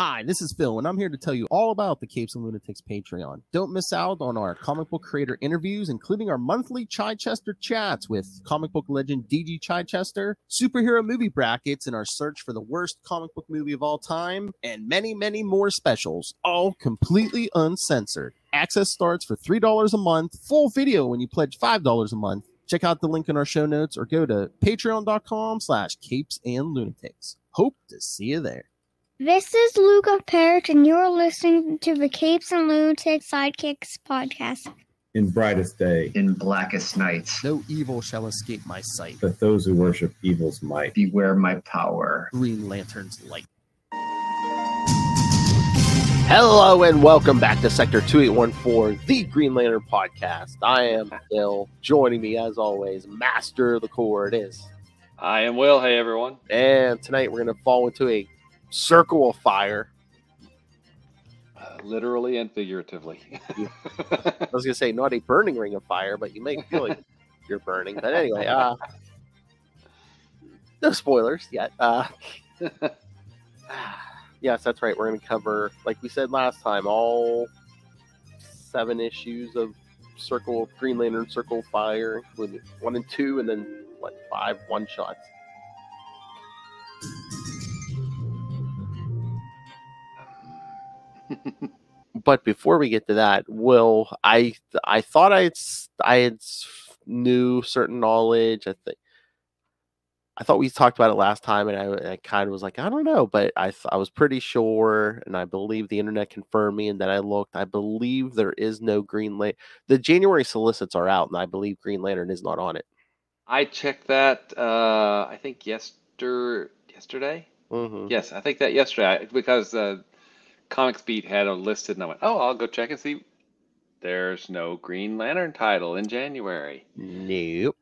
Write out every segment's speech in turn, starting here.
Hi, this is Phil, and I'm here to tell you all about the Capes and Lunatics Patreon. Don't miss out on our comic book creator interviews, including our monthly Chichester chats with comic book legend DG Chichester, superhero movie brackets in our search for the worst comic book movie of all time, and many, many more specials, all completely uncensored. Access starts for $3 a month, full video when you pledge $5 a month. Check out the link in our show notes or go to patreon.com/CapesandLunatics. Hope to see you there. This is Luca Perich, and you're listening to the Capes and Lunatics Sidekicks podcast. In brightest day, in blackest nights, No evil shall escape my sight. but those who worship evil's might. beware my power. Green Lantern's light. Hello and welcome back to Sector 2814, the Green Lantern podcast. I am Bill. Joining me, as always, Master of the Core. It is. I am Will. Hey, everyone. And tonight we're going to fall into a circle of fire. Literally and figuratively. I was going to say not a burning ring of fire, but you may feel like you're burning. But anyway, no spoilers yet. Yes, that's right. We're going to cover, like we said last time, all 7 issues of Green Lantern Circle of Fire, including 1 and 2, and then 5 one-shots. But before we get to that, Will, I thought I had knew certain knowledge. I thought we talked about it last time, and I kind of was like, I don't know, but I was pretty sure, and I believe the internet confirmed me, and then I looked. I believe there is no Green Lantern. The January solicits are out, and I believe Green Lantern is not on it. I checked that, I think yesterday? Mm-hmm. Yes, I think that yesterday, because Comics Beat had it listed, and I went, I'll go check and see. There's no Green Lantern title in January. Nope.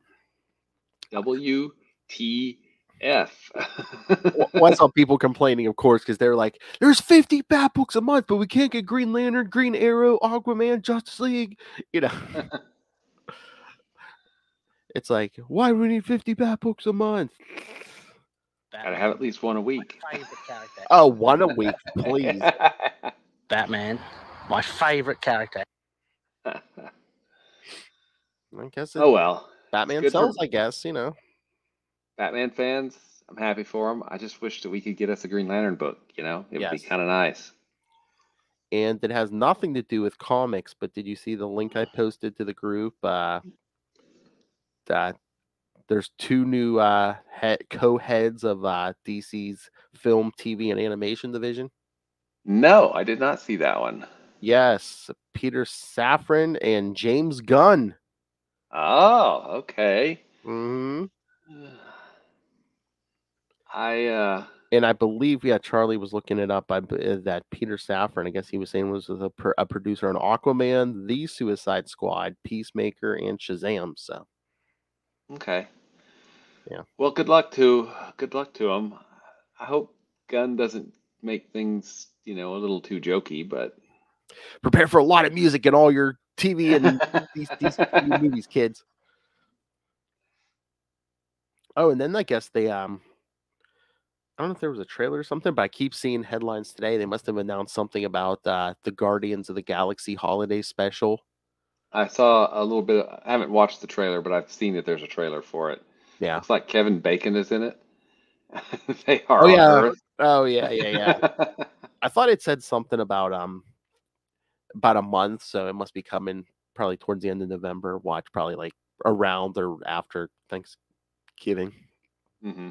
WTF. Well, I saw people complaining, of course, because they're like, there's 50 Bat books a month, but we can't get Green Lantern, Green Arrow, Aquaman, Justice League. You know. It's like, why do we need 50 Bat books a month? Gotta have at least one a week. Oh, one a week, please. Batman, my favorite character. I guess Oh, well. Batman Good sells, for- I guess, you know. Batman fans, I'm happy for them. I just wish that we could get us a Green Lantern book, you know? It would be Yes. kind of nice. And it has nothing to do with comics, but did you see the link I posted to the group? That there's 2 new co-heads of DC's film, TV, and animation division. No, I did not see that one. Yes, Peter Safran and James Gunn. Oh, okay. Mm-hmm. And I believe, Charlie was looking it up. That Peter Safran, I guess he was saying, was a producer on Aquaman, The Suicide Squad, Peacemaker, and Shazam. So, okay. Yeah. Well, good luck to him. I hope Gunn doesn't make things, a little too jokey, but prepare for a lot of music in all your TV and these TV movies, kids. Oh, and then I guess they I don't know if there was a trailer or something, but I keep seeing headlines today. They must have announced something about the Guardians of the Galaxy holiday special. I saw a little bit. I haven't watched the trailer, but I've seen that there's a trailer for it. Yeah. Looks like Kevin Bacon is in it. They are. Oh yeah. on Earth. Oh yeah. I thought it said something about a month, so it must be coming probably towards the end of November. Watch probably like around or after Thanksgiving. Mm-hmm.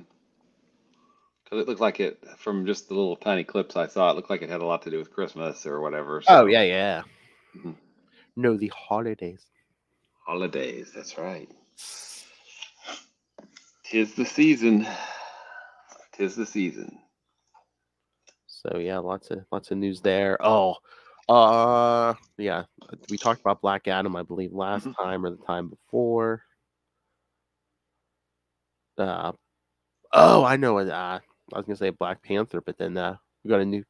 Because it looked like it, from just the little tiny clips I saw, it looked like it had a lot to do with Christmas or whatever. So. Oh yeah. Mm-hmm. No, the holidays. Holidays, that's right. 'Tis the season. 'Tis the season. So yeah, lots of news there. Oh, yeah, we talked about Black Adam, I believe, last time or the time before. I know it. I was gonna say Black Panther, but then we got a new.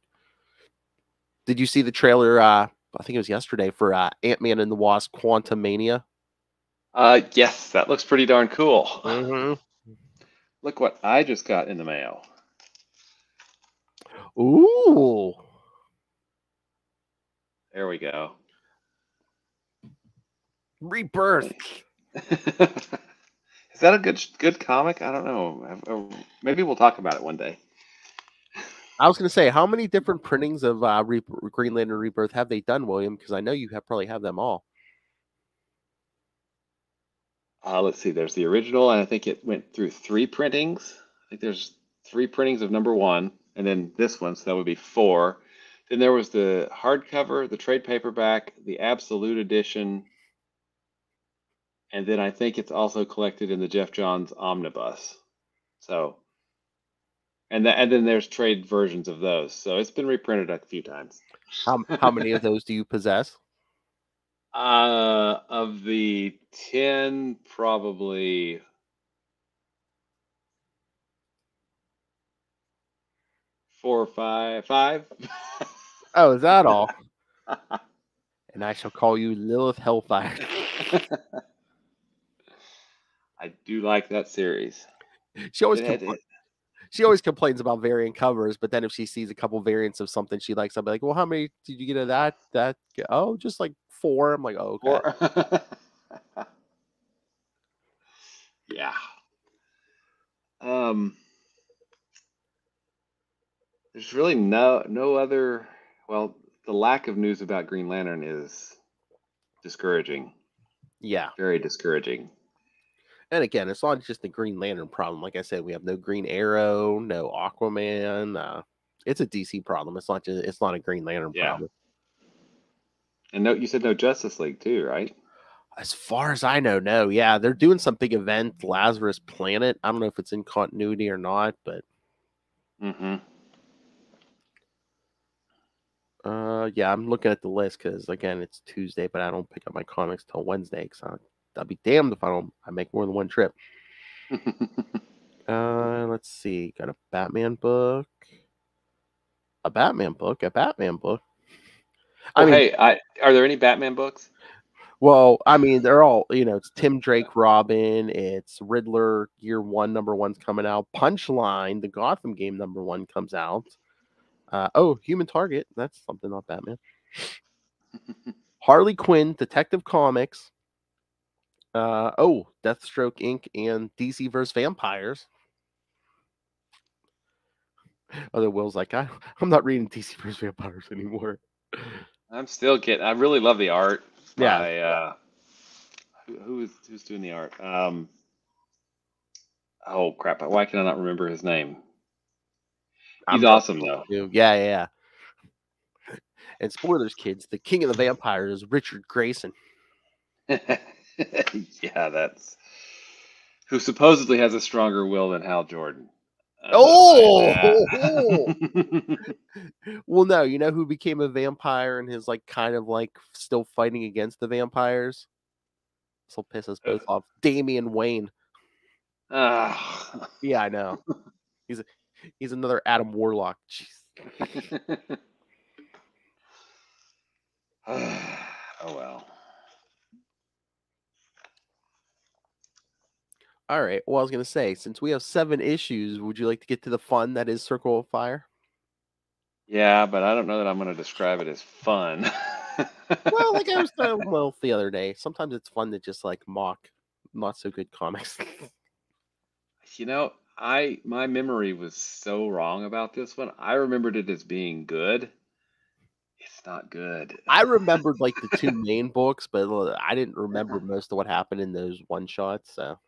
Did you see the trailer? I think it was yesterday for Ant-Man and the Wasp: Quantumania. Yes, that looks pretty darn cool. Mm-hmm. Look what I just got in the mail. Ooh. There we go. Rebirth. Is that a good comic? I don't know. Maybe we'll talk about it one day. I was going to say, how many different printings of Green Lantern Rebirth have they done, William? Because I know you probably have them all. Let's see. There's the original, and I think it went through 3 printings. I think there's 3 printings of number 1, and then this one, so that would be 4. Then there was the hardcover, the trade paperback, the Absolute Edition, and then I think it's also collected in the Jeff Johns Omnibus. So, and then there's trade versions of those. So it's been reprinted a few times. How many of those do you possess? Of the 10, probably 4 or 5. Oh, is that all? And I shall call you Lilith Hellfire. I do like that series. She always complains about variant covers, but then if she sees a couple variants of something she likes, I'll be like, well, how many did you get of that? Oh, just like 4. I'm like, oh, okay. Yeah. There's really no other. Well, the lack of news about Green Lantern is discouraging. Yeah. Very discouraging. And again, it's not just the Green Lantern problem. Like I said, we have no Green Arrow, no Aquaman. It's a DC problem. It's not a Green Lantern problem. And you said no Justice League too, right? As far as I know, no. Yeah, they're doing some big event, Lazarus Planet. I don't know if it's in continuity or not, but yeah, I'm looking at the list because again, it's Tuesday, but I don't pick up my comics till Wednesday. Because I'll be damned if I make more than one trip. Let's see. Got a Batman book. A Batman book. Hey, are there any Batman books? Well, I mean, they're all, it's Tim Drake, Robin, it's Riddler, Year 1, number 1's coming out. Punchline, the Gotham game, number 1 comes out. Human Target, that's something, not Batman. Harley Quinn, Detective Comics. Deathstroke Inc. and DC vs. Vampires. Other Will's like, I'm not reading DC vs. Vampires anymore. I really love the art. Yeah. Who's doing the art? Oh crap! Why can I not remember his name? He's awesome though. Yeah. And spoilers, kids. The king of the vampires is Richard Grayson. Yeah, that's who supposedly has a stronger will than Hal Jordan. Well, no, you know who became a vampire and is kind of still fighting against the vampires? This will piss us both off. Damian Wayne. Yeah, I know. He's another Adam Warlock. Jeez. Oh well. All right. Well, I was going to say, since we have 7 issues, would you like to get to the fun that is Circle of Fire? Yeah, but I don't know that I'm going to describe it as fun. Well, like I was telling Will the other day, sometimes it's fun to just mock not so good comics. My memory was so wrong about this one. I remembered it as being good. It's not good. I remembered the 2 main books, but I didn't remember most of what happened in those one shots. So.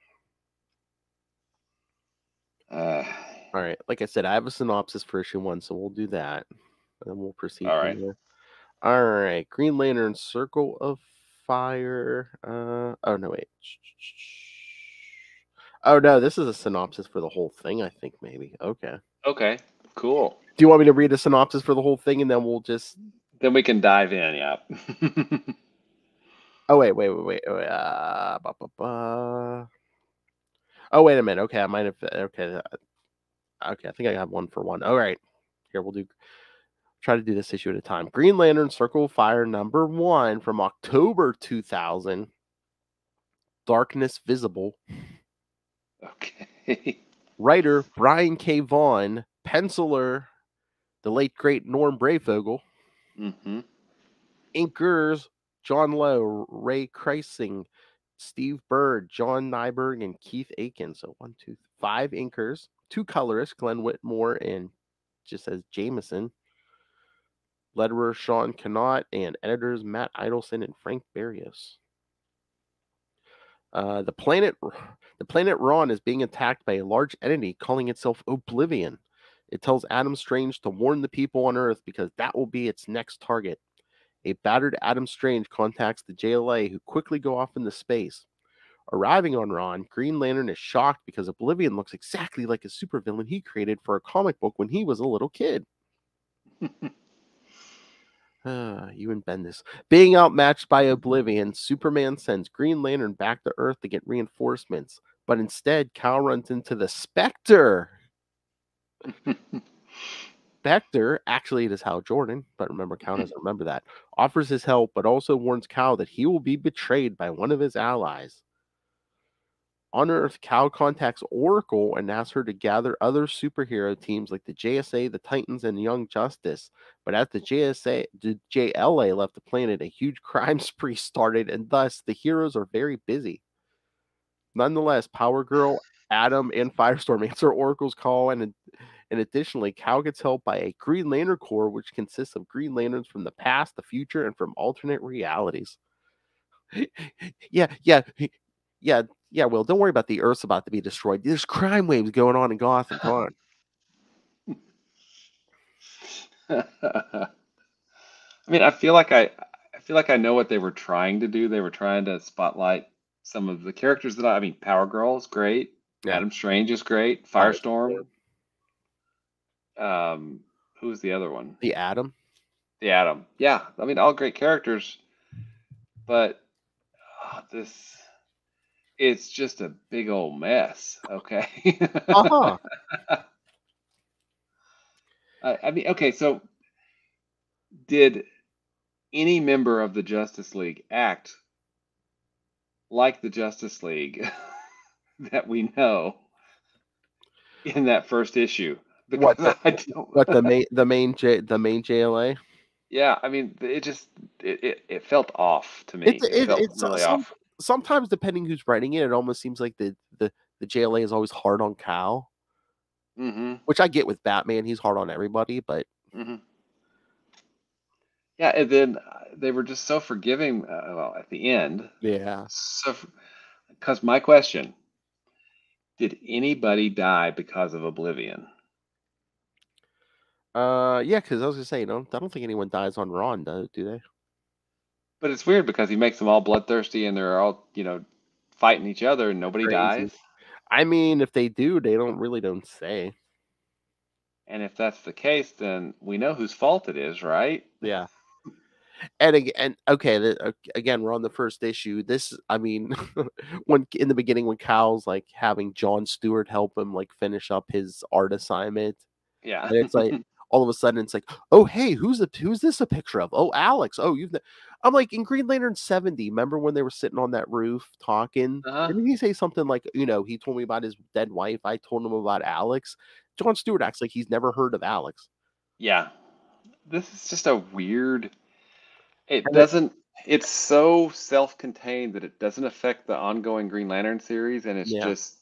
All right. Like I said, I have a synopsis for issue 1, so we'll do that. And then we'll proceed from there. All right. Green Lantern, Circle of Fire. Oh, no, wait. Oh, no, this is a synopsis for the whole thing, I think, maybe. Okay. Okay, cool. Do you want me to read a synopsis for the whole thing, and then we'll just... Then we can dive in, yeah. Oh, wait. Oh, wait a minute. Okay, I might have... Okay, I think I have one for one. All right. Here, we'll try to do this issue at a time. Green Lantern, Circle of Fire, number 1 from October 2000. Darkness Visible. Okay. Writer, Brian K. Vaughan. Penciler, the late, great Norm Brayfogle. Mm-hmm. Inkers: John Lowe, Ray Kreising, Steve Bird, John Nyberg, and Keith Aiken. So 1, 2, 5 inkers. 2 colorists, Glenn Whitmore and just says Jameson. Letterer Sean Cannot, and editors Matt Idelson and Frank Barrios. The planet Ron is being attacked by a large entity calling itself Oblivion. It tells Adam Strange to warn the people on Earth because that will be its next target. A battered Adam Strange contacts the JLA, who quickly go off into space. Arriving on Ron, Green Lantern is shocked because Oblivion looks exactly like a supervillain he created for a comic book when he was a little kid. You and Bendis. Being outmatched by Oblivion, Superman sends Green Lantern back to Earth to get reinforcements. But instead, Kal runs into the Spectre. Spectre, actually it is Hal Jordan, but remember, Kal doesn't remember that, offers his help, but also warns Kal that he will be betrayed by one of his allies. On Earth, Kal contacts Oracle and asks her to gather other superhero teams like the JSA, the Titans, and Young Justice. But as the JLA left the planet, a huge crime spree started, and thus the heroes are very busy. Nonetheless, Power Girl, Adam, and Firestorm answer Oracle's call, and additionally, Kal gets help by a Green Lantern Corps, which consists of Green Lanterns from the past, the future, and from alternate realities. Yeah, Will, don't worry about the Earth's about to be destroyed. There's crime waves going on in Gotham. Come on. I mean, I feel like I know what they were trying to do. They were trying to spotlight some of the characters that I mean, Power Girl is great. Yeah. Adam Strange is great. Firestorm. Who's the other one? The Atom. The Atom. Yeah, I mean, all great characters, but it's just a big old mess. Okay. Uh-huh. I mean, okay, so did any member of the Justice League act like the Justice League that we know in that first issue? Because the main JLA? Yeah, I mean, it felt off to me. It felt really off. Sometimes, depending who's writing it, it almost seems like the JLA is always hard on Kal. Mm-hmm. Which I get with Batman. He's hard on everybody, but... Mm-hmm. Yeah, and then they were just so forgiving at the end. Yeah. So, because my question, did anybody die because of Oblivion? Yeah, because I was going to say, I don't think anyone dies on Ron, do they? But it's weird because he makes them all bloodthirsty and they're all, fighting each other and nobody dies. I mean, if they do, they don't say. And if that's the case, then we know whose fault it is, right? Yeah. And okay, again, we're on the first issue. This, I mean, when in the beginning when Kal's like having John Stewart help him like finish up his art assignment. Yeah. And it's like all of a sudden it's like, oh hey, who's this a picture of? Oh, Alex. Oh, I'm like, in Green Lantern 70, remember when they were sitting on that roof talking? Didn't he say something like, he told me about his dead wife, I told him about Alex? John Stewart acts like he's never heard of Alex. Yeah. This is just a weird... It's so self-contained that it doesn't affect the ongoing Green Lantern series, and it's just...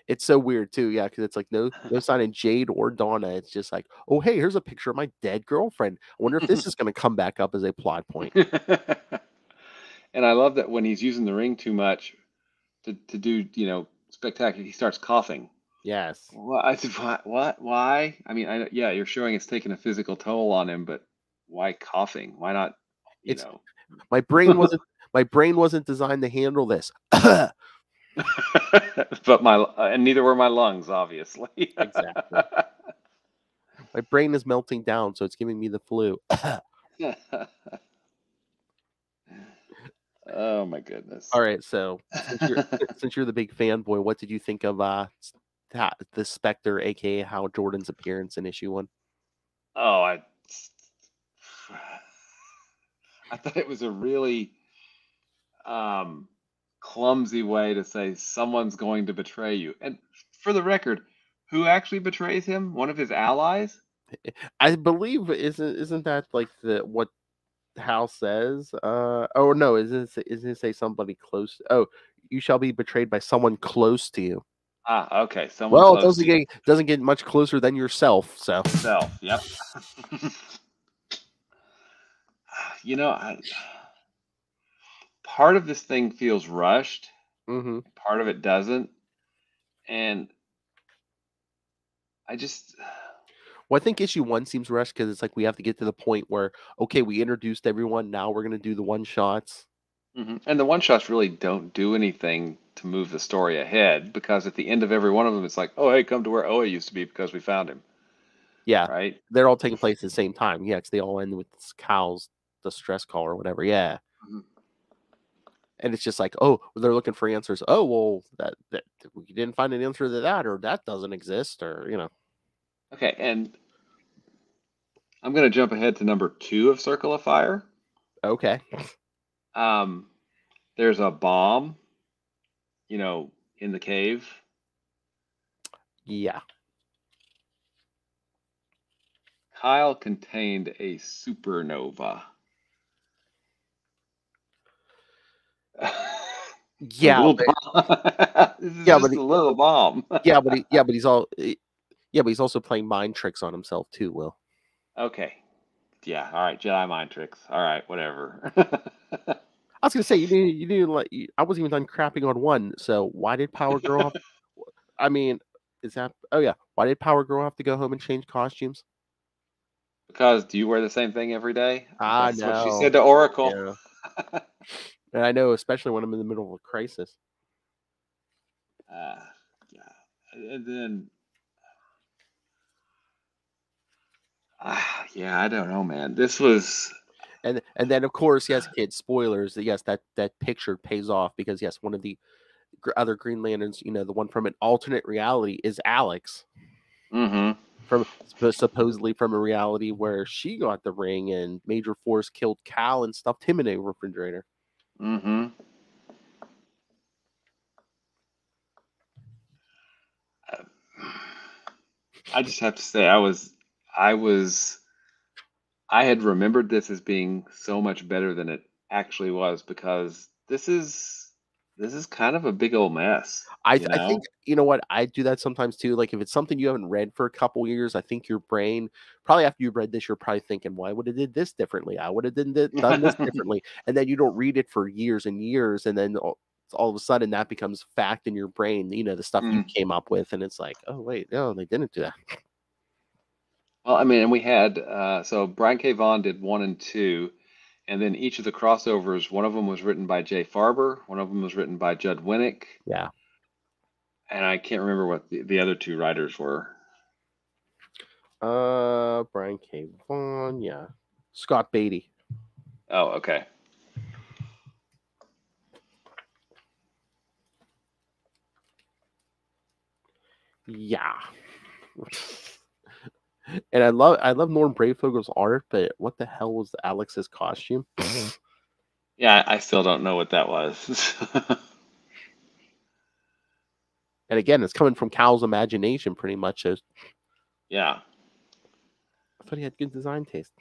It's so weird too, yeah, because it's like no sign of Jade or Donna. It's just like, oh hey, here's a picture of my dead girlfriend. I wonder if this is going to come back up as a plot point. And I love that when he's using the ring too much to do, spectacular, he starts coughing. Yes. Well, I said, what? Why? I mean, you're showing it's taking a physical toll on him, but why coughing? Why not? My brain wasn't designed to handle this. But and neither were my lungs, obviously. Exactly. My brain is melting down, so it's giving me the flu. Oh my goodness! All right, so since you're the big fanboy, what did you think of the Spectre, aka Hal Jordan's appearance in issue 1? Oh, I thought it was a really clumsy way to say someone's going to betray you. And for the record, who actually betrays him? One of his allies? I believe isn't that like what Hal says, oh no, is it say somebody close? Oh, you shall be betrayed by someone close to you. Ah, okay. Someone Well, it close to you. doesn't get much closer than yourself. So Self. Yep. You know, part of this thing feels rushed. mm-hmm. Part of it doesn't, and I just. Well, I think issue 1 seems rushed because it's like we have to get to the point where, okay, we introduced everyone. Now we're going to do the one shots. And the one shots really don't do anything to move the story ahead because at the end of every one of them, it's like, oh, hey, come to where Oa used to be because we found him. Yeah. Right? They're all taking place at the same time. Yeah, because they all end with Cal's distress call or whatever. Yeah. Mhm. And it's just like, oh, they're looking for answers. Oh, well, that we didn't find an answer to that, or that doesn't exist, or Okay, and I'm going to jump ahead to number 2 of Circle of Fire. Okay. There's a bomb, in the cave. Yeah. Kyle contained a supernova. Yeah. This is just a little bomb. but he's also playing mind tricks on himself too, Will. Okay. Yeah. All right. Jedi mind tricks. All right. Whatever. I was gonna say you didn't like. I wasn't even done crapping on 1. So why did Power Girl? I mean, is that? Oh yeah. Why did Power Girl have to go home and change costumes? Because do you wear the same thing every day? That's no. what she said to Oracle. Yeah. And I know, especially when I'm in the middle of a crisis. Yeah. And then. Yeah, I don't know, man. This was. And then of course, yes, kids, spoilers. Yes, that picture pays off because yes, one of the other Green Lanterns, the one from an alternate reality, is Alex. Mm-hmm. From supposedly from a reality where she got the ring and Major Force killed Cal and stuffed him in a refrigerator. Mm-hmm. I just have to say, I had remembered this as being so much better than it actually was because this is kind of a big old mess. I think what, I do that sometimes too. Like if it's something you haven't read for a couple years, I think your brain probably after you've read this, you're probably thinking, "Well, I would have did this differently. I would have done this differently." And then you don't read it for years and years, and then all of a sudden that becomes fact in your brain. The stuff you came up with, and it's like, "Oh wait, no, they didn't do that." Well, I mean, and we had so Brian K. Vaughan did 1 and 2, and then each of the crossovers, one of them was written by Jay Farber, one of them was written by Judd Winnick. Yeah. And I can't remember what the other 2 writers were. Brian K. Vaughan, yeah. Scott Beatty. Oh, okay. Yeah. And I love Norm Brayfogel's art, but what the hell was Alex's costume? Yeah, I still don't know what that was. And again, it's coming from Cal's imagination, pretty much. Yeah. I thought he had good design taste.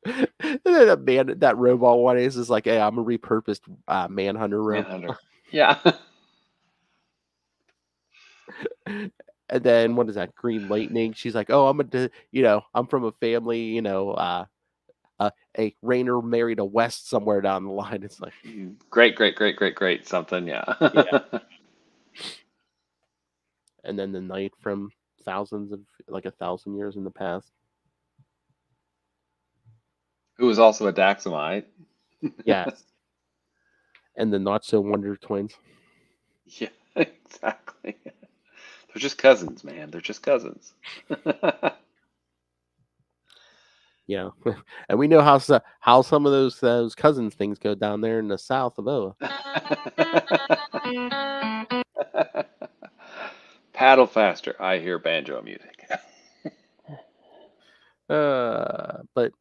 And then that robot one is like, "Hey, I'm a repurposed Manhunter robot." Manhunter. Yeah. And then what is that? Green Lightning. She's like, "Oh, I'm from a family, a Rainer married a West somewhere down the line." It's like great something. Yeah. Yeah. And then the Knight from 1,000 years in the past. Who was also a Daxamite. Yes. And the Not So Wonder Twins. Yeah, exactly. They're just cousins, man. They're just cousins. Yeah. And we know how some of those cousins things go down there in the south of Oa. Paddle faster. I hear banjo music. But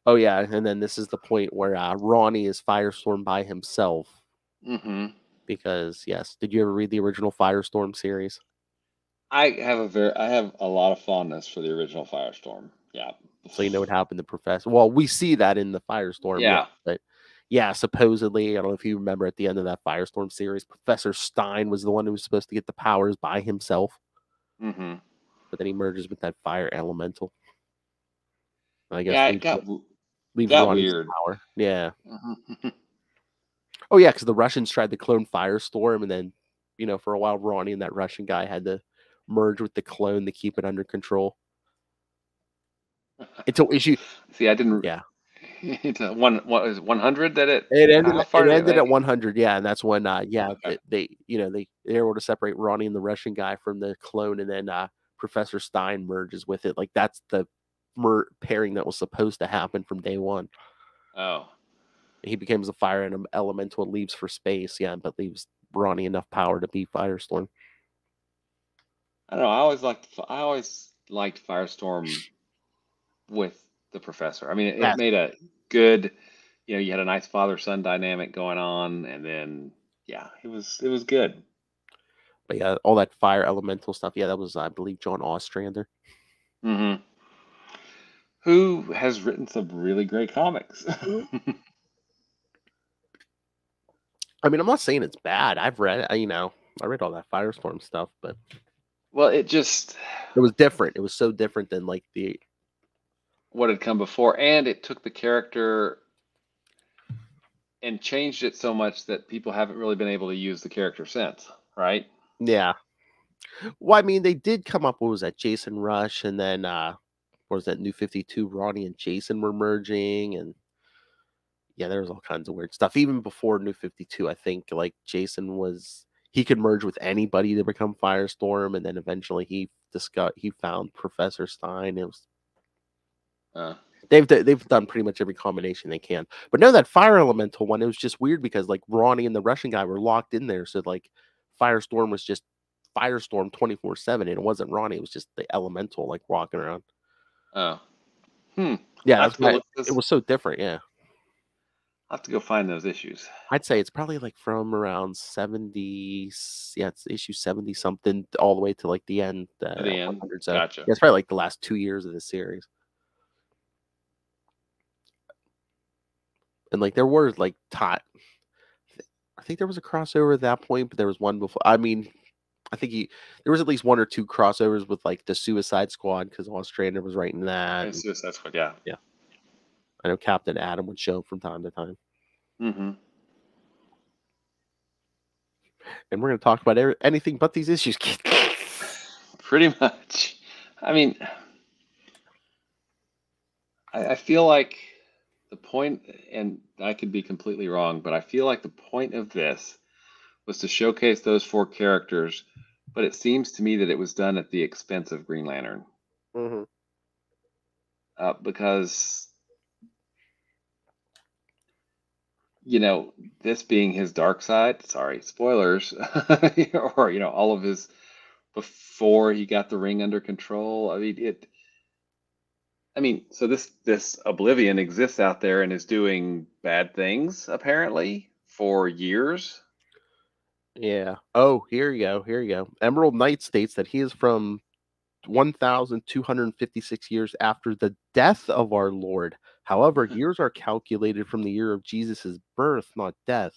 oh yeah, and then this is the point where Ronnie is Firestorm by himself. Mm-hmm. Because yes, did you ever read the original Firestorm series? I have a lot of fondness for the original Firestorm. Yeah, So you know what happened to Professor. Well, we see that in the Firestorm. Yeah. But yeah, supposedly, I don't know if you remember at the end of that Firestorm series, Professor Stein was the one who was supposed to get the powers by himself. Mm-hmm. But then he merges with that fire elemental. I guess Yeah, it got leaves got Ronnie's weird. power. Yeah. Mhm. Oh yeah, because the Russians tried to clone Firestorm, and then for a while Ronnie and that Russian guy had to merge with the clone to keep it under control. Until issue. See, I didn't. Yeah. It's what was it, 100 that it? It How far did ended it at make? 100. Yeah, and that's when Okay. they were able to separate Ronnie and the Russian guy from the clone, and then Professor Stein merges with it. Like that's the pairing that was supposed to happen from day one. Oh, He becomes a fire elemental and leaves for space. Yeah, but leaves Ronnie enough power to beat Firestorm. I don't know. I always liked Firestorm with the Professor. I mean, it Yes. made a good. You had a nice father-son dynamic going on, and then yeah, it was good. But yeah, all that fire elemental stuff. Yeah, that was I believe John Ostrander. Mm-hmm. Who has written some really great comics? I mean, I'm not saying it's bad. I've read, I read all that Firestorm stuff, but Well, it was different. It was so different than like what had come before, and it took the character and changed it so much that people haven't really been able to use the character since, right? yeah. Well, I mean, they did come up. What was that? Jason Rush, and then what was that? New 52? Ronnie and Jason were merging, and yeah, there was all kinds of weird stuff. Even before New 52, I think like Jason he could merge with anybody to become Firestorm, and then eventually he found Professor Stein. It was they've done pretty much every combination they can. But no, that fire elemental one, it was just weird because like Ronnie and the Russian guy were locked in there, so like Firestorm was just Firestorm 24/7, and it wasn't Ronnie. It was just the elemental like walking around. Oh, yeah, that's why it was so different. Yeah, I'll have to go find those issues. I'd say it's probably like from around 70. Yeah, it's issue 70 something all the way to like the end. To the end. 100. So Gotcha. yeah, it's probably like the last 2 years of the series. And like there were like I think there was a crossover at that point, but there was one before. I mean, I think there was at least 1 or 2 crossovers with like the Suicide Squad because Ostrander was writing that. Suicide Squad, yeah. Yeah. I know Captain Atom would show from time to time. Mm-hmm. And we're going to talk about anything but these issues. Pretty much. I mean, I feel like the point, and I could be completely wrong, but I feel like the point of this was to showcase those 4 characters, but it seems to me that it was done at the expense of Green Lantern. Mm-hmm. Because, this being his dark side, sorry, spoilers, or, all of his, before he got the ring under control. So this Oblivion exists out there and is doing bad things, apparently, for years. Yeah. Oh, here you go. Emerald Knight states that he is from 1,256 years after the death of our Lord. However, years are calculated from the year of Jesus' birth, not death.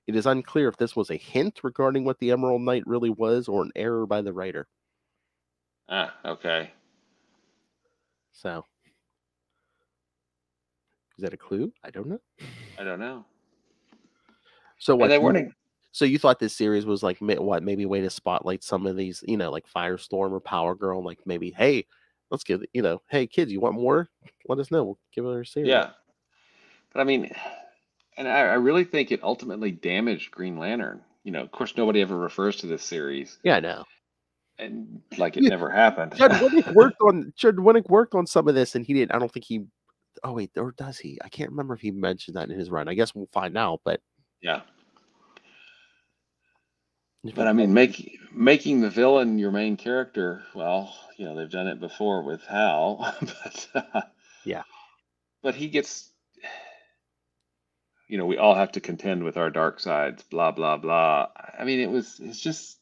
It is unclear if this was a hint regarding what the Emerald Knight really was or an error by the writer. Ah, okay. So, is that a clue? I don't know. So what? And they weren't. So you thought this series was like what? Maybe a way to spotlight some of these, like Firestorm or Power Girl, like maybe, hey, let's give hey kids, you want more? Let us know. We'll give it a series. Yeah, but I mean, and I really think it ultimately damaged Green Lantern. Of course, nobody ever refers to this series. Yeah, I know. And like it never happened. Judd Winnick worked on some of this, and he didn't. I don't think he. Oh wait, or does he? I can't remember if he mentioned that in his run. I guess we'll find out. But yeah. But I mean, making the villain your main character. Well, they've done it before with Hal, but yeah. But he gets. We all have to contend with our dark sides. Blah blah blah. I mean, it's just.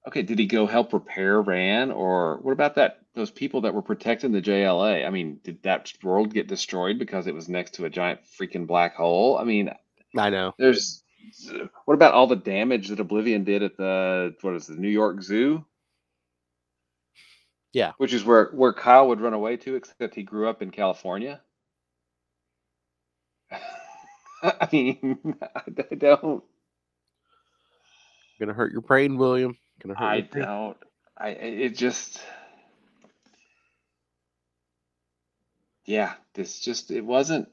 Okay, did he go help repair Ran, or what about those people that were protecting the JLA? I mean, did that world get destroyed because it was next to a giant freaking black hole? I mean, I know. there's what about all the damage that Oblivion did at the New York Zoo? Yeah. Which is where Kyle would run away to, except he grew up in California. I mean, I don't. Gonna hurt your brain, William. Gonna hurt I your brain. don't. It just. Yeah, it wasn't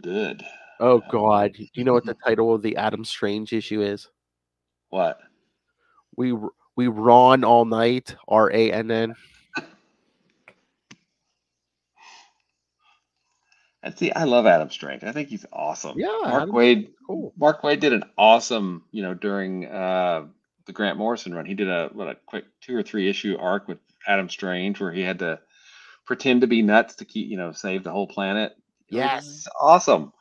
good. Oh God. Do you know what the title of the Adam Strange issue is? What? We Ron all night. RANN. And see, I love Adam Strange. I think he's awesome. Yeah, Mark Adam Waid. Strange is cool. Mark Waid did an awesome, during the Grant Morrison run. He did a quick 2 or 3 issue arc with Adam Strange where he had to pretend to be nuts to keep, save the whole planet. Yes. It's awesome.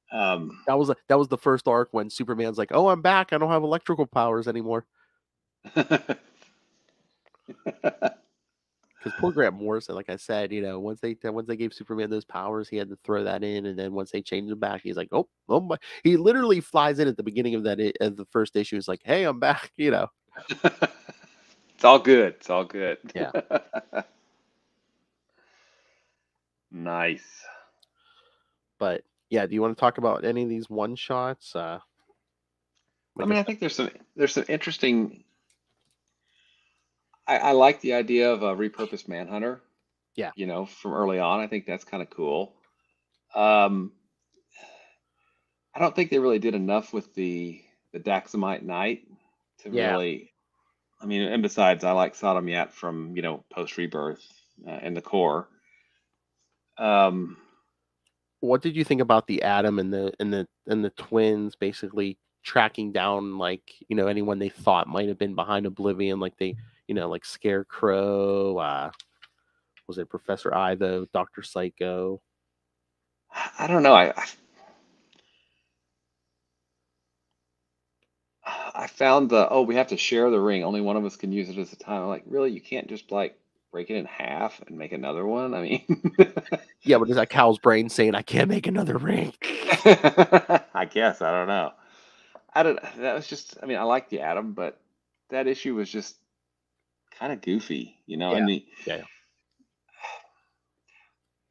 That was the first arc when Superman's like, "Oh, I'm back. I don't have electrical powers anymore." Because poor Grant Morrison, like I said, once they gave Superman those powers, he had to throw that in, and then once they changed him back, he's like, "Oh my!" He literally flies in at the beginning of the first issue. He's like, "Hey, I'm back." It's all good. It's all good. Yeah. Nice. But yeah, do you want to talk about any of these one shots? I think there's some interesting. I like the idea of a repurposed Manhunter. Yeah. From early on, I think that's kind of cool. I don't think they really did enough with the Daxamite Knight to really. I mean, and besides, I like Sodom Yat from post Rebirth and the core. What did you think about the Atom and the twins basically tracking down anyone they thought might have been behind Oblivion, like they like Scarecrow, was it Professor Ivo, Dr. Psycho? I don't know. I found we have to share the ring. Only one of us can use it at a time. I'm like, really? You can't just break it in half and make another one? I mean, yeah, but is that Cal's brain saying I can't make another ring? I guess I don't know. That was just. I mean, I like the Atom, but that issue was just kind of goofy, And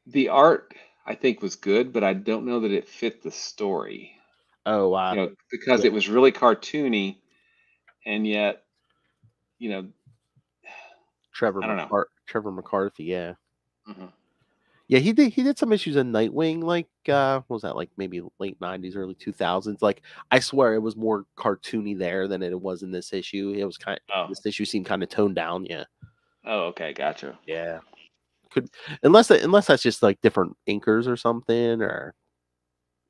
the art I think was good, but I don't know that it fit the story. Oh wow! Because it was really cartoony, and yet, Trevor McCarthy, yeah. Mm-hmm. Yeah, he did some issues in Nightwing, what was that, maybe late 90s, early 2000s. I swear it was more cartoony there than it was in this issue. It was this issue seemed kind of toned down, yeah. Oh, okay, gotcha. Yeah. Unless that's just different inkers or something, or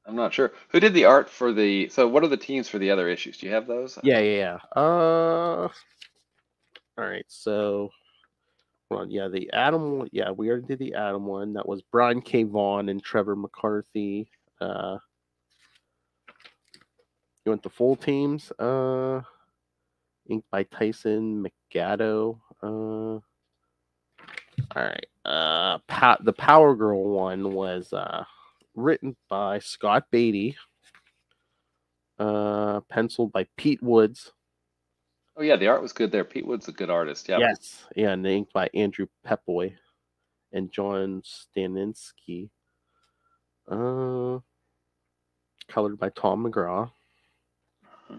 I'm not sure. Who did the art for so what are the teams for the other issues? Do you have those? Yeah. All right, so hold on. Yeah, the Atom one. Yeah, we already did the Atom one. That was Brian K. Vaughan and Trevor McCarthy. You want the full teams? Inked by Tyson McGatto. All right. The Power Girl one was written by Scott Beatty. Penciled by Pete Woods. Oh yeah, the art was good there. Pete Wood's a good artist. Yeah. Yes. Yeah, and inked by Andrew Pepoy and John Staninsky. Colored by Tom McGraw.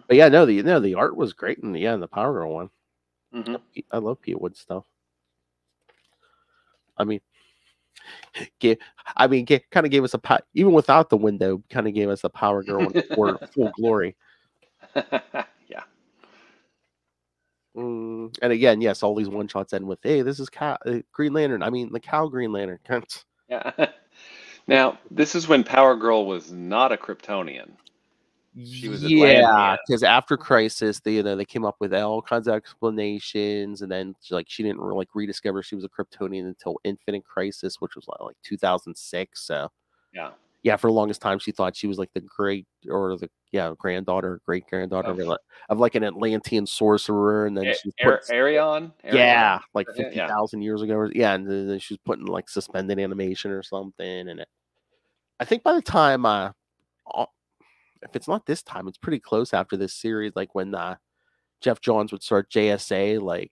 But yeah, the art was great in the Power Girl one. Mm-hmm. I love Pete Wood stuff. I mean, kind of gave us even without the window, kind of gave us a Power Girl for full glory. Yeah. And again, yes, all these one shots end with, "Hey, this is Green Lantern." I mean, the Cal Green Lantern. Yeah. Now, this is when Power Girl was not a Kryptonian. She was Atlantean. Because after Crisis, they came up with all kinds of explanations, and then she didn't rediscover she was a Kryptonian until Infinite Crisis, which was like 2006. So yeah, for the longest time, she thought she was like the great or the granddaughter, great granddaughter of like an Atlantean sorcerer, and then she's put Arion, like Yeah. 50,000 years ago, and then she was put in like suspended animation or something. And I think by the time, if it's not this time, it's pretty close after this series. Like when Jeff Johns would start JSA, like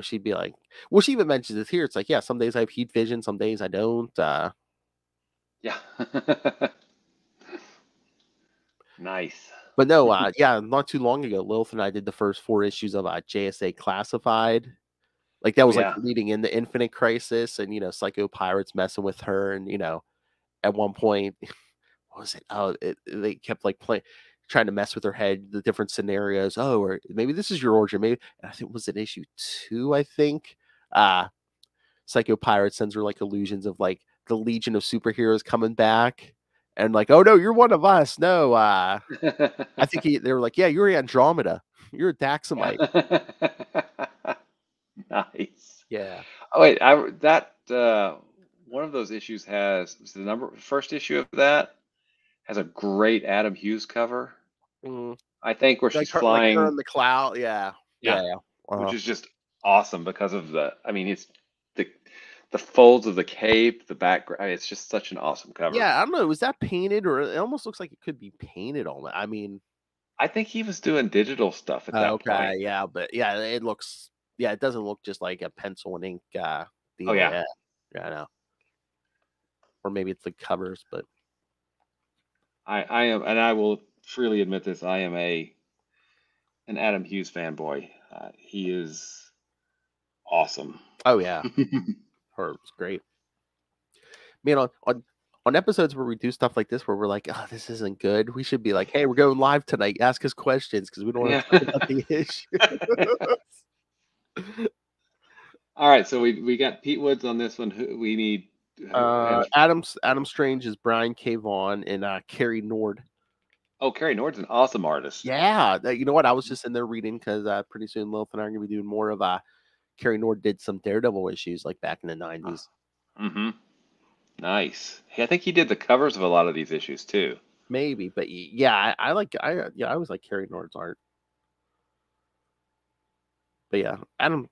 she'd be like, well, she even mentions it here. It's like, yeah, some days I have heat vision, some days I don't. Yeah. Nice. But no, not too long ago, Lilith and I did the first 4 issues of JSA Classified. Like that was like leading into Infinite Crisis, and Psycho Pirates messing with her, and at one point, what was it? Oh, they kept like trying to mess with her head, the different scenarios. Oh, or maybe this is your origin. Maybe I think was it issue 2. I think Psycho Pirate sends her like illusions of like the Legion of Superheroes coming back. And like, oh no, you're one of us. No, I think they were like, yeah, you're Andromeda. You're a Daxamite. Nice. Yeah. Oh wait, one of those issues the first issue of that has a great Adam Hughes cover. I think where she's flying like her in the cloud. Yeah. Which is just awesome because of it's the folds of the cape, the background. It's just such an awesome cover. Yeah, I don't know. Was that painted, or it almost looks like it could be painted on it? I think he was doing digital stuff at that point. Yeah, but yeah, it looks. Yeah, it doesn't look just like a pencil and ink. Yeah, I know. Or maybe it's the covers, but I am, and I will freely admit this. I am an Adam Hughes fanboy. He is awesome. Oh yeah. It's great. Man, on episodes where we do stuff like this, where we're like, oh, this isn't good, we should be like, hey, we're going live tonight. Ask us questions because we don't want to talk about the issue. All right, so we got Pete Woods on this one. Who we need? Adam Strange is Brian K. Vaughan and Carrie Nord. Oh, Carrie Nord's an awesome artist. Yeah, you know what? I was just in there reading because pretty soon Lilith and I are going to be doing more of Carrie Nord did some Daredevil issues like back in the 90s. Mm-hmm. Nice. I think he did the covers of a lot of these issues too. Maybe, but yeah, I always like Carrie Nord's art. But yeah, Adam.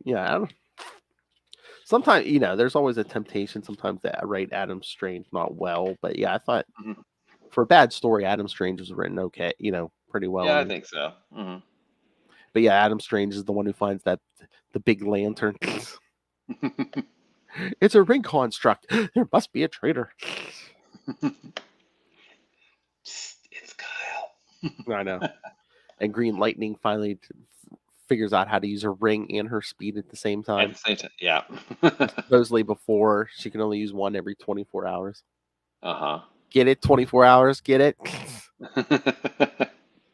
Sometimes there's always a temptation sometimes to write Adam Strange not well, but yeah, I thought for a bad story, Adam Strange was written okay, pretty well. Yeah, I think so. Mm-hmm. But yeah, Adam Strange is the one who finds the big lantern. It's a ring construct. There must be a traitor. It's Kyle. I know. And Green Lightning finally figures out how to use her ring and her speed at the same time. At the same time, yeah. Supposedly before, she can only use one every 24 hours. Uh-huh. Get it? 24 hours? Get it?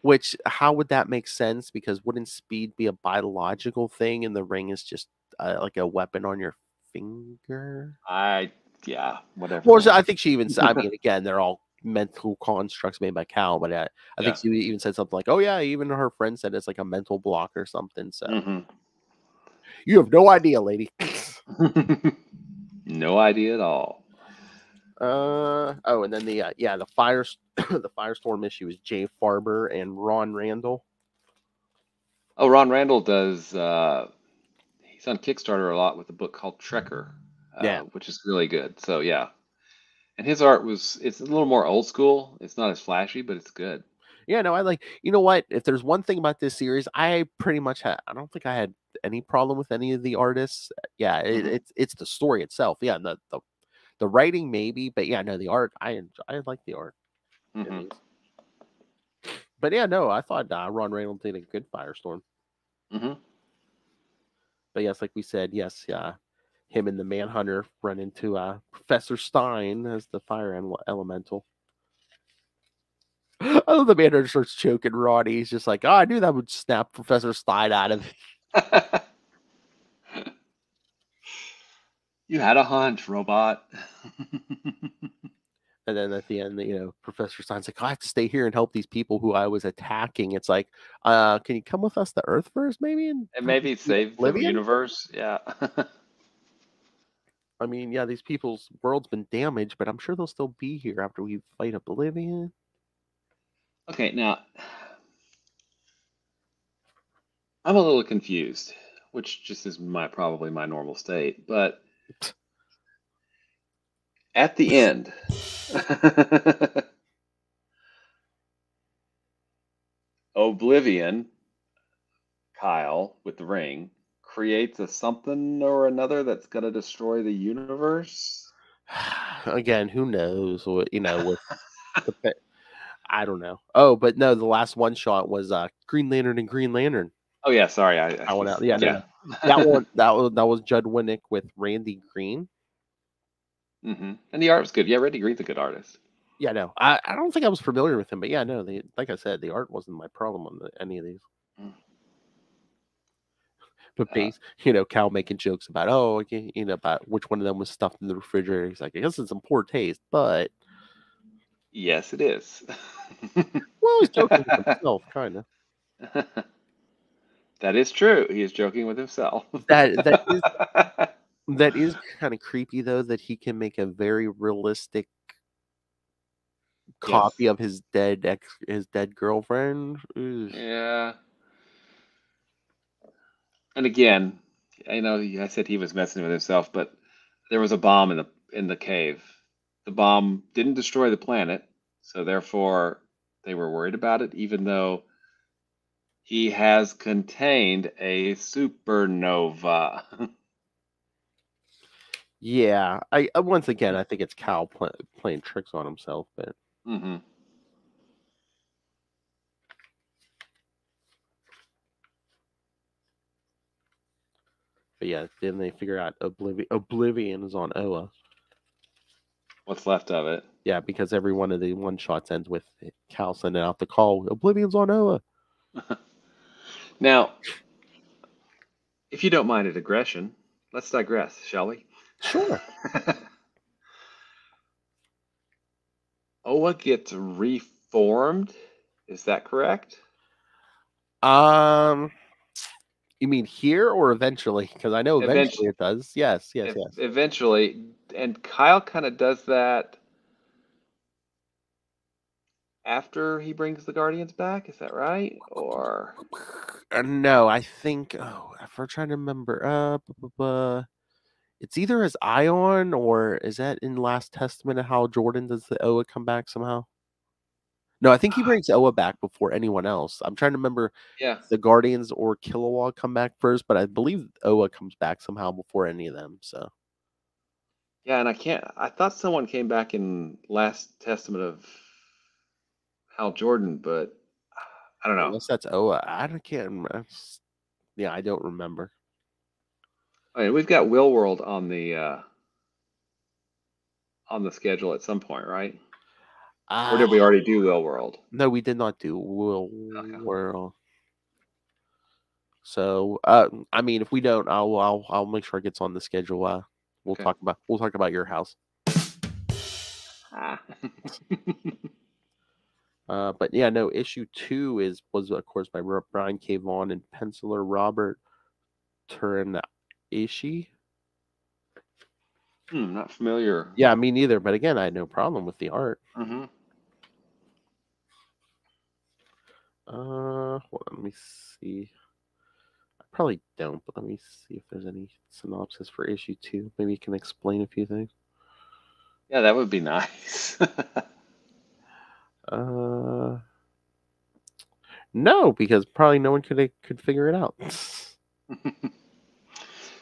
Which, how would that make sense? Because wouldn't speed be a biological thing and the ring is just like a weapon on your finger? Whatever. Well, I think she even said, again, they're all mental constructs made by Cal, but I think she even said something like, oh yeah, even her friend said it's like a mental block or something. So you have no idea, lady. No idea at all. And then the Firestorm issue is Jay Farber and Ron Randall. Oh, Ron Randall does he's on Kickstarter a lot with a book called Trekker, which is really good. So yeah. And his art it's a little more old school. It's not as flashy, but it's good. Yeah, no, I like, you know what? If there's one thing about this series, I pretty much I don't think I had any problem with any of the artists. Yeah, it's the story itself. Yeah, the writing maybe, but yeah, no, the art, I like the art. Mm-hmm. But yeah, no, I thought Ron Reynolds did a good Firestorm. Mm-hmm. But yes, like we said, yes, him and the Manhunter run into Professor Stein as the fire elemental. I love the Manhunter starts choking Roddy. He's just like, oh, I knew that would snap Professor Stein out of it. You had a hunch, robot. And then at the end, Professor Stein's like, I have to stay here and help these people who I was attacking. It's like, can you come with us to Earth first, maybe? And maybe save the universe. Yeah. I mean, yeah, these people's world's been damaged, but I'm sure they'll still be here after we fight Oblivion. Okay, now I'm a little confused, which just is probably my normal state. But at the end, Oblivion, Kyle with the ring, creates a something or another that's going to destroy the universe. Again, who knows what, with the I don't know. Oh, but no, the last one shot was Green Lantern and Green Lantern. Oh yeah, sorry, I went out. Yeah, no. That one that was Judd Winnick with Randy Green. And the art was good. Yeah, Randy Green's a good artist. Yeah, no, I don't think I was familiar with him, but yeah, no, like I said, the art wasn't my problem on any of these. But Cal making jokes about about which one of them was stuffed in the refrigerator. He's like, I guess it's in poor taste, but yes, it is. Well, he's joking with himself, kind of. That is true. He is joking with himself. That is kind of creepy, though, that he can make a very realistic copy of his dead girlfriend. Ugh. Yeah. And again, I know I said he was messing with himself, but there was a bomb in the cave. The bomb didn't destroy the planet, so therefore they were worried about it, even though he has contained a supernova. Yeah, I once again I think it's Cal playing tricks on himself, but. But yeah, then they figure out Oblivion is on Oa. What's left of it? Yeah, because every one of the one shots ends with Cal sending out the call. Oblivion's on Oa. Now, if you don't mind a digression, let's digress, shall we? Sure. Oa gets reformed. Is that correct? You mean here or eventually? Because I know eventually it does. Yes. Eventually, and Kyle kind of does that after he brings the Guardians back. Is that right? Or no, I think. Oh, if we're trying to remember, it's either as Ion or is that in Last Testament of how Jordan does the Oa come back somehow? No, I think he brings Oa back before anyone else. I'm trying to remember. Yeah. The Guardians or Kilowog come back first, but I believe Oa comes back somehow before any of them. So. Yeah, and I thought someone came back in Last Testament of Hal Jordan, but I don't know. Unless that's Oa. I can't remember. Yeah, I don't remember. I mean, we've got Will World on the schedule at some point, right? Or did we already do Will World? No, we did not do Will World. So, I mean, if we don't, I'll make sure it gets on the schedule. We'll talk about your house. But yeah, no. Issue 2 was of course by Brian K. Vaughan and penciler Robert Turanishi. Not familiar. Yeah, me neither. But again, I had no problem with the art. Hold on, let me see. I probably don't, but let me see if there's any synopsis for issue 2. Maybe you can explain a few things. Yeah, that would be nice. No, because probably no one could figure it out.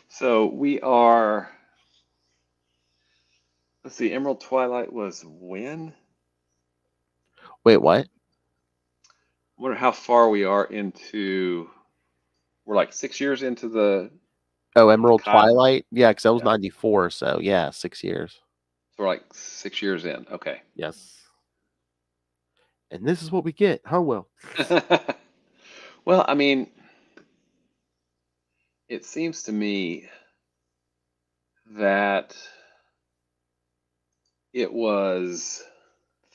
So we are. Let's see. Emerald Twilight was when? Wait, what? I wonder how far we are into. We're like 6 years into the. Oh, Emerald Twilight? Yeah, because that was 94, so yeah, 6 years. So we're like 6 years in. Okay. Yes. And this is what we get. Oh, well. Well, I mean, it seems to me that it was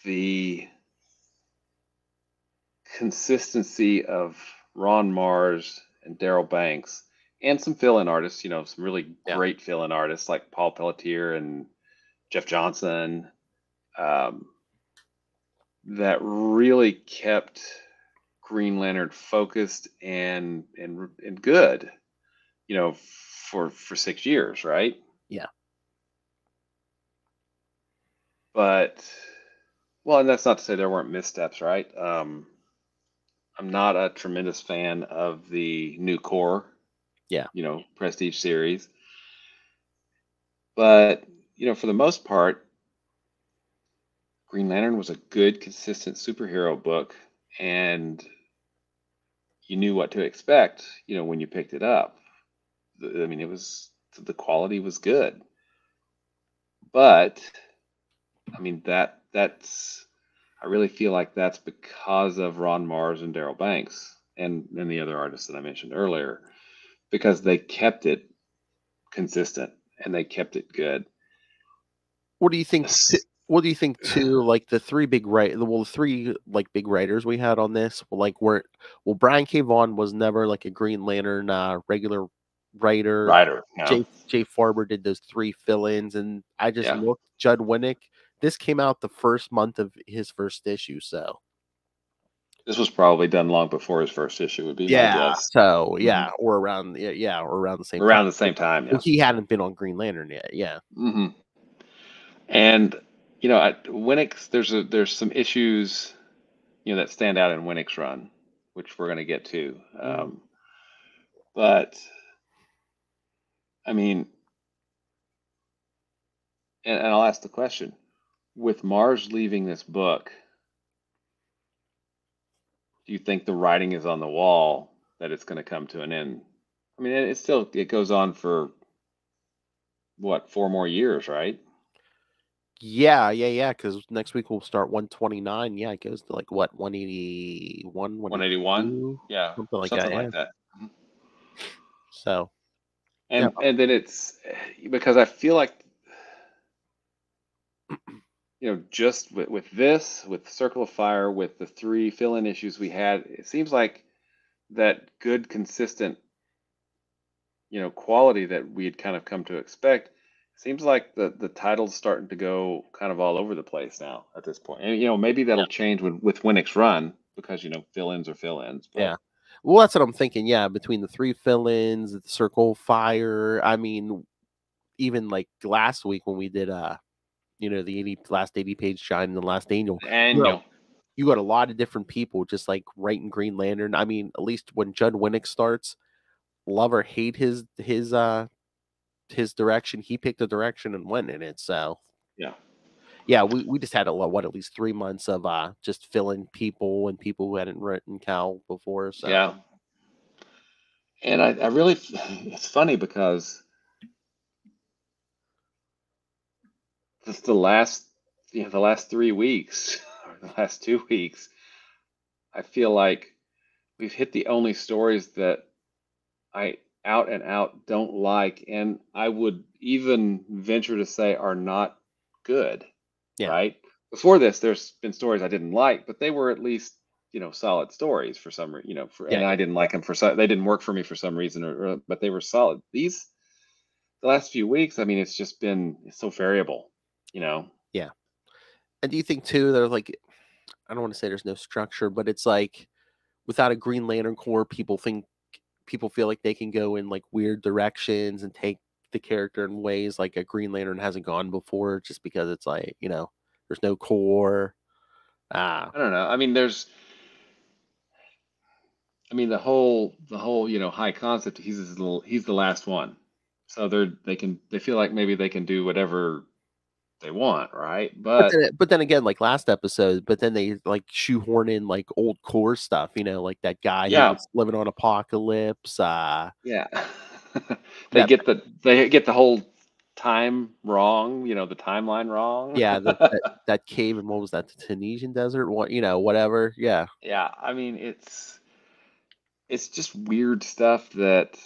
the consistency of Ron Mars and Daryl Banks and some fill-in artists, some really Yeah. great fill-in artists like Paul Pelletier and Jeff Johnson, that really kept Green Lantern focused and good, for 6 years, right? Yeah. But, well, and that's not to say there weren't missteps, right? I'm not a tremendous fan of the new core, Yeah. Prestige series. But, for the most part, Green Lantern was a good, consistent superhero book, and you knew what to expect, when you picked it up. I mean, the quality was good. But, I mean, that's I really feel like that's because of Ron Mars and Daryl Banks and the other artists that I mentioned earlier, because they kept it consistent and they kept it good. What do you think? What do you think too? Like the three big the three like big writers we had on this, Brian K. Vaughan was never like a Green Lantern regular writer. No. Jay Farber did those 3 fill-ins, and I just Yeah. looked. Judd Winnick. This came out the first month of his first issue, so This was probably done long before his first issue, would be my guess. So or around the same time. Around the same time, yeah. Well, he hadn't been on Green Lantern yet, yeah. Mm-hmm. And at Winnick's, there's some issues, that stand out in Winnick's run, which we're going to get to. But I mean, and I'll ask the question: with Mars leaving this book, do you think the writing is on the wall that it's going to come to an end? I mean, it goes on for what, 4 more years, right? Yeah. Because next week we'll start 129. Yeah, it goes to like what 181, 181, yeah, something like something that. like that. So, and then it's because I feel like, just with this, with Circle of Fire, with the 3 fill-in issues we had, it seems like that good, consistent, quality that we had kind of come to expect. Seems like the title's starting to go kind of all over the place now at this point. And, maybe that'll change with Winnick's run because, fill-ins are fill-ins. But... Yeah. Well, that's what I'm thinking. Yeah, between the 3 fill-ins, the Circle of Fire. I mean, even like last week when we did the last 80-page Shine and the Last Angel. You got a lot of different people just like writing Green Lantern. I mean, at least when Judd Winnick starts, love or hate his direction, he picked a direction and went in it. So we just had at least 3 months of just filling people and people who hadn't written Cal before. So yeah, and I really, it's funny because just the last 3 weeks or the last 2 weeks, I feel like we've hit the only stories that I out and out don't like, and I would even venture to say are not good. Yeah. Right? Before this, there's been stories I didn't like, but they were at least, solid stories for some reason, and I didn't like them they didn't work for me for some reason, but they were solid. The last few weeks, I mean, it's just been so variable, Yeah. And do you think too, there's like, I don't want to say there's no structure, but it's like without a Green Lantern Corps, people feel like they can go in like weird directions and take the character in ways like a Green Lantern hasn't gone before, just because it's like, there's no core. I don't know. I mean, the whole high concept. He's the last one, so they feel like maybe they can do whatever they want, right? But then again, like last episode, but then they like shoehorn in like old core stuff, like that guy who was living on Apocalypse. They get the whole time wrong, the timeline wrong. Yeah, that cave, and what was that, the Tunisian desert? What, whatever. Yeah. Yeah, I mean, it's just weird stuff that,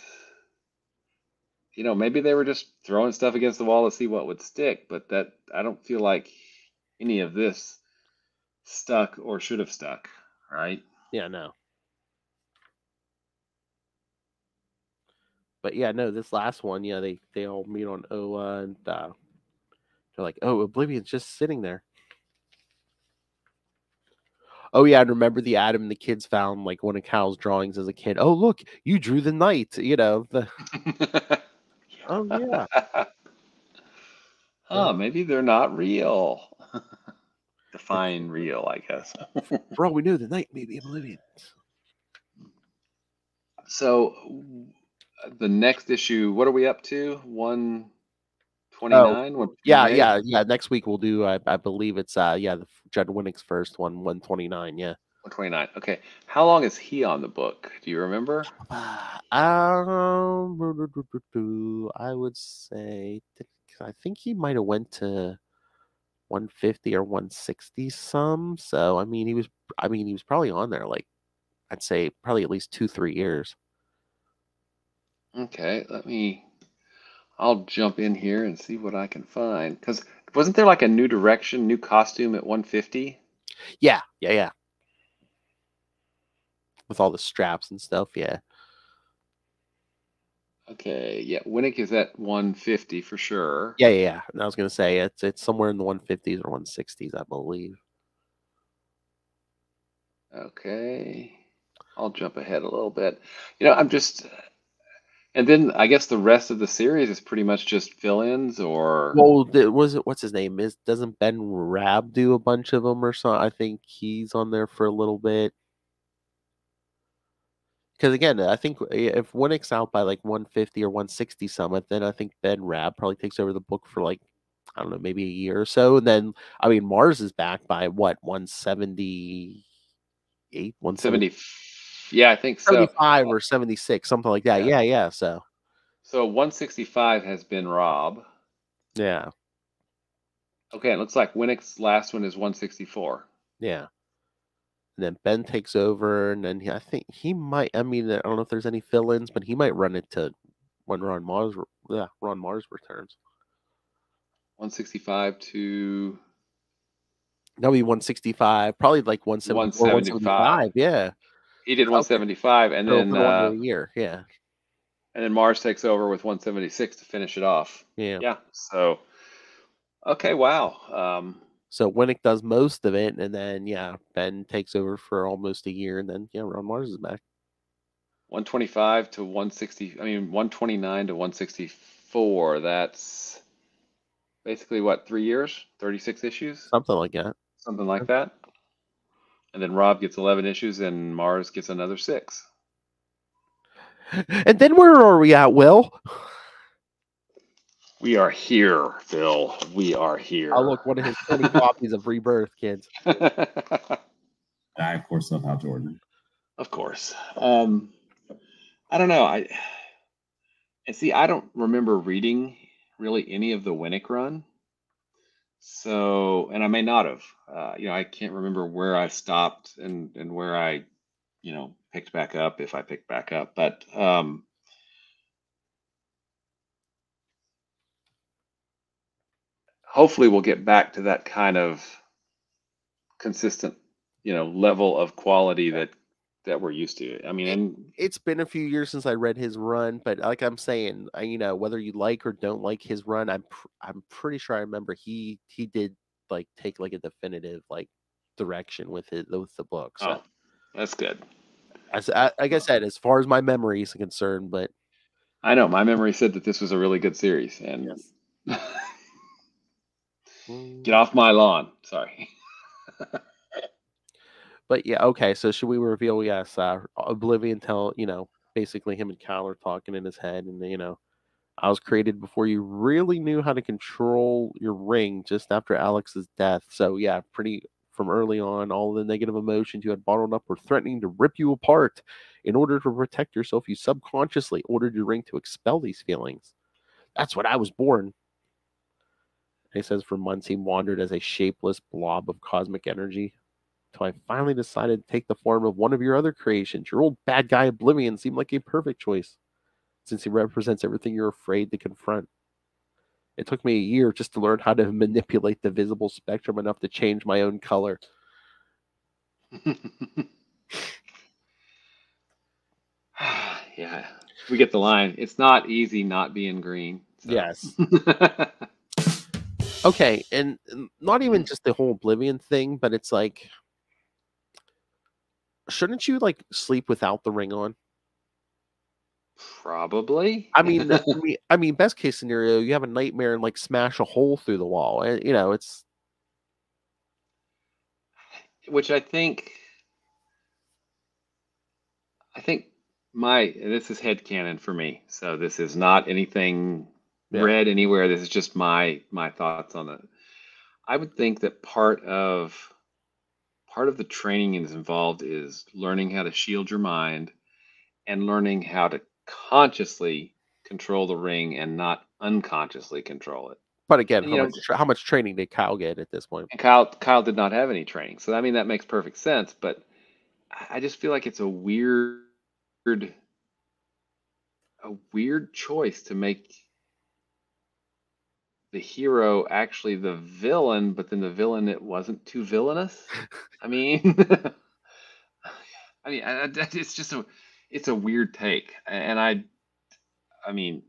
maybe they were just throwing stuff against the wall to see what would stick, but that I don't feel like any of this stuck or should have stuck, right? Yeah, no. But yeah, no, this last one, yeah, they all meet on Oa, and they're like, oh, Oblivion's just sitting there. Oh yeah, and remember the Adam and the kids found like one of Cal's drawings as a kid. Oh look, you drew the knight. Oh yeah. Oh, maybe they're not real. Define real, I guess. For all we know, the knight may be Oblivion. So the next issue, what are we up to? 129? Yeah. Next week we'll do. I believe it's the Judd Winnick's first one, 129. Yeah. 129. Okay. How long is he on the book? Do you remember? I would say I think he might have went to 150 or 160 some. So I mean he was probably on there like I'd say probably at least 2-3 years. Okay, I'll jump in here and see what I can find. Because wasn't there like a new direction, new costume at 150? Yeah. With all the straps and stuff, yeah. Okay, yeah, Winnick is at 150 for sure. Yeah. And I was gonna say it's somewhere in the 150s or 160s, I believe. Okay, I'll jump ahead a little bit. And then I guess the rest of the series is pretty much just fill-ins, or Well, what's his name? Doesn't Ben Rabb do a bunch of them or something? I think he's on there for a little bit. Because again, I think if Winnick's out by like 150 or 160 summit, then I think Ben Rabb probably takes over the book for like, I don't know, maybe a year or so. And then, I mean, Mars is back by what, 178, 170? Yeah, I think so. 75 or 76, something like that. Yeah. So 165 has been Rob. Yeah. Okay, it looks like Winnick's last one is 164. Yeah. And then Ben takes over, and then I think he might. I mean, I don't know if there's any fill-ins, but he might run it to when Ron Mars returns. 165 to. That'll be 165, probably like 174, 175. Yeah, he did 175, and then a year. Yeah, and then Mars takes over with 176 to finish it off. Yeah. So, okay, wow. So Winnick does most of it, and then Ben takes over for almost a year, and then Ron Mars is back. 125 to 160. I mean, 129 to 164. That's basically what, 3 years, 36 issues, something like that. Something like that. And then Rob gets 11 issues, and Mars gets another 6. And then where are we at, Will? We are here, Phil. We are here. Oh, look, one of his 20 copies of Rebirth, kids. I, of course, love Hal Jordan. Of course. I don't know. I don't remember reading really any of the Winnick run. So, and I may not have. I can't remember where I stopped and where I, picked back up, if I picked back up. But hopefully we'll get back to that kind of consistent, level of quality that we're used to. I mean, it's been a few years since I read his run, but like I'm saying, whether you like or don't like his run, I'm pretty sure I remember he did like take like a definitive like direction with the book. So that's good. Like I said, as far as my memory is concerned, but I know my memory said that this was a really good series, and yes. Get off my lawn. Sorry. But yeah, okay. So should we reveal? Yes, Oblivion. Basically him and Cal are talking in his head, and I was created before you really knew how to control your ring. Just after Alex's death. So yeah, from early on, all the negative emotions you had bottled up were threatening to rip you apart. In order to protect yourself, you subconsciously ordered your ring to expel these feelings. That's when I was born. He says for months he wandered as a shapeless blob of cosmic energy, until I finally decided to take the form of one of your other creations. Your old bad guy Oblivion seemed like a perfect choice, since he represents everything you're afraid to confront. It took me a year just to learn how to manipulate the visible spectrum enough to change my own color. Yeah. We get the line. It's not easy not being green. So. Yes. Okay, and not even just the whole Oblivion thing, but it's like, shouldn't you like sleep without the ring on? Probably. I mean, best case scenario, you have a nightmare and like smash a hole through the wall, and you know it's. Which I think this is headcanon for me. So this is not anything read anywhere. This is just my thoughts on it. I would think that part of the training is involved is learning how to shield your mind and learning how to consciously control the ring and not unconsciously control it. But again, And, how much training did Kyle get at this point? And Kyle did not have any training, so I mean that makes perfect sense. But I just feel like it's a weird choice to make the hero actually the villain, but then the villain, it wasn't too villainous. I mean, it's just it's a weird take, and I mean,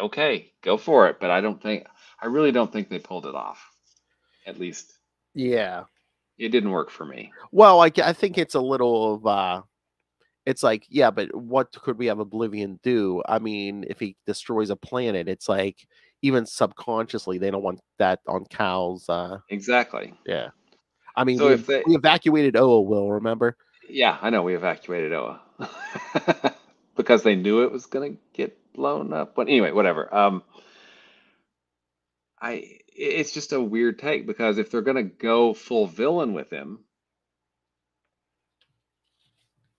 okay, go for it, but I really don't think they pulled it off. At least, yeah, it didn't work for me. Well, I think it's a little of it's like, yeah, but what could we have Oblivion do? I mean, if he destroys a planet, it's like even subconsciously they don't want that on Cal's. Exactly. Yeah. I mean, so we evacuated Oa, Will, remember? Yeah, I know we evacuated Oa because they knew it was going to get blown up. But anyway, whatever. It's just a weird take because if they're going to go full villain with him,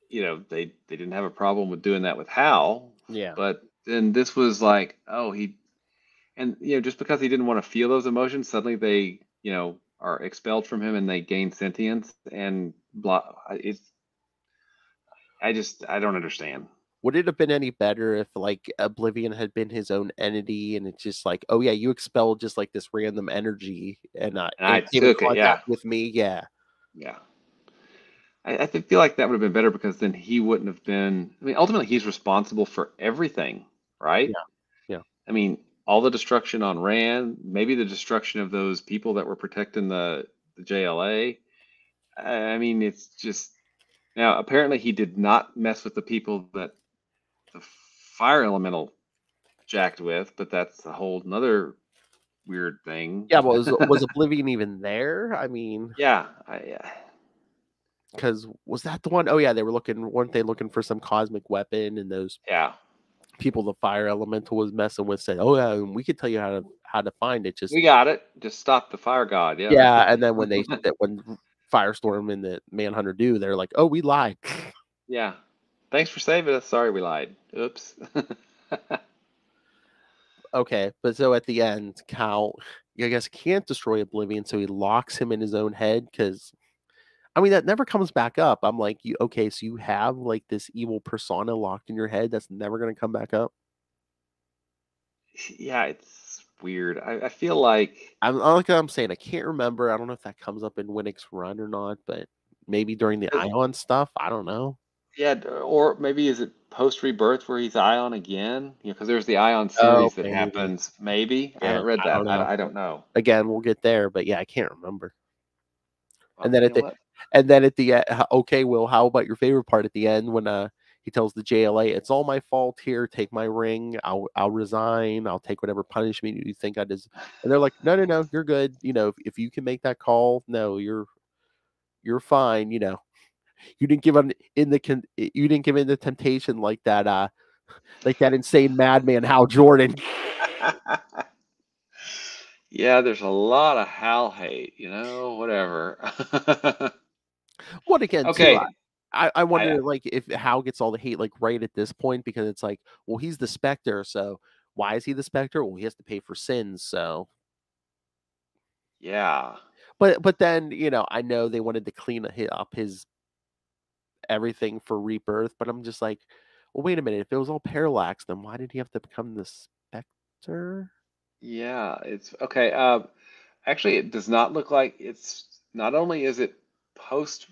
they didn't have a problem with doing that with Hal. Yeah. But then this was like, just because he didn't want to feel those emotions, suddenly they, are expelled from him and they gain sentience and blah. I don't understand. Would it have been any better if like Oblivion had been his own entity and it's just like, oh yeah, you expelled just like this random energy and I came in took it, contact with me? Yeah. Yeah. I feel like that would have been better because then he wouldn't have been. I mean, ultimately, he's responsible for everything, right? Yeah. I mean, all the destruction on Rand, maybe the destruction of those people that were protecting the JLA. I mean, it's just now. Apparently, he did not mess with the people that the fire elemental jacked with, but that's a whole nother weird thing. Yeah, well, was Oblivion even there? I mean, yeah. Because was that the one? Oh yeah, weren't they looking for some cosmic weapon? And those people the fire elemental was messing with said, "Oh yeah, we could tell you how to find it. Just we got it. Just stop the fire god." Yeah. Yeah, and then when when Firestorm and the Manhunter do, they're like, "Oh, we lied." Yeah. Thanks for saving us. Sorry, we lied. Oops. Okay, but so at the end, Cal, I guess, can't destroy Oblivion, so he locks him in his own head because. I mean, that never comes back up. I'm like, okay, so you have like this evil persona locked in your head that's never going to come back up? Yeah, it's weird. I feel like... I'm saying, I can't remember. I don't know if that comes up in Winnick's run or not, but maybe during the Ion stuff. I don't know. Yeah, or maybe is it post-rebirth where he's Ion again? Because there's the Ion series that happens. Maybe. Yeah, I haven't read that. I don't know. Again, we'll get there, but yeah, I can't remember. Well, and then at the end, okay, Will, how about your favorite part at the end when he tells the JLA, "It's all my fault here. Take my ring. I'll resign. I'll take whatever punishment you think I deserve." And they're like, "No, you're good. If you can make that call, no, you're fine. You didn't give in the temptation like that insane madman Hal Jordan." Yeah, there's a lot of Hal hate, whatever. What again? Okay. Too, I wonder, like, if Hal gets all the hate, like, right at this point, because it's like, well, he's the Spectre, so why is he the Spectre? Well, he has to pay for sins, so. Yeah. But then, I know they wanted to clean up his everything for Rebirth, but I'm just like, well, wait a minute. If it was all Parallax, then why did he have to become the Spectre? Yeah, it's okay. Actually, it does not look like it's. Not only is it post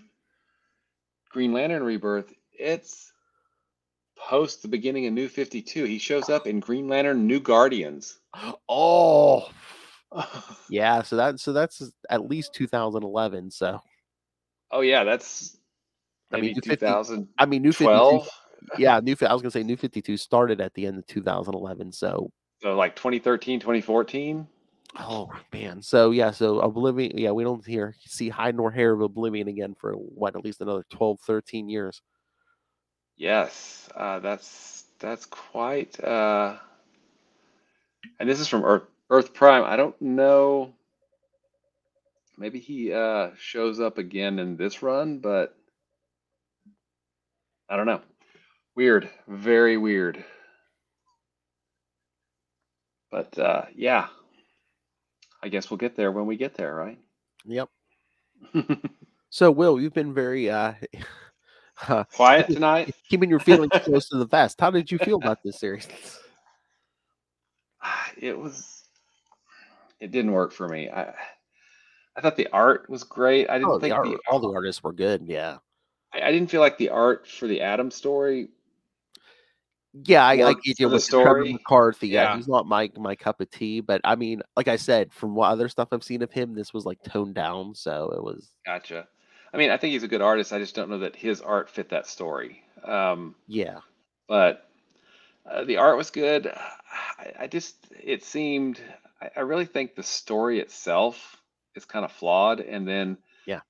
Green Lantern Rebirth, it's post the beginning of New 52. He shows up in Green Lantern New Guardians. Oh, yeah. So that's at least 2011. So Oh yeah, that's I mean, maybe New 50. 2012. I mean, New 52. Yeah, I was gonna say New 52 started at the end of 2011. So like 2013, 2014. oh man. So yeah. So Oblivion. Yeah, we don't see hide nor hair of Oblivion again for what, at least another 12, 13 years. Yes, that's quite. And this is from Earth Prime. I don't know. Maybe he shows up again in this run, but I don't know. Weird, very weird. But yeah, I guess we'll get there when we get there, right? Yep. So Will, you've been very quiet tonight, keeping your feelings close to the vest. How did you feel about this series? It didn't work for me. I thought the art was great. I didn't think all the artists were good. Yeah. I didn't feel like the art for the Adam story. Yeah, I get you the with story. Trevor McCarthy. Yeah, he's not my cup of tea. But I mean, like I said, from what other stuff I've seen of him, this was like toned down. So it was. Gotcha. I mean, I think he's a good artist. I just don't know that his art fit that story. Yeah. But the art was good. It seemed. I really think the story itself is kind of flawed, and then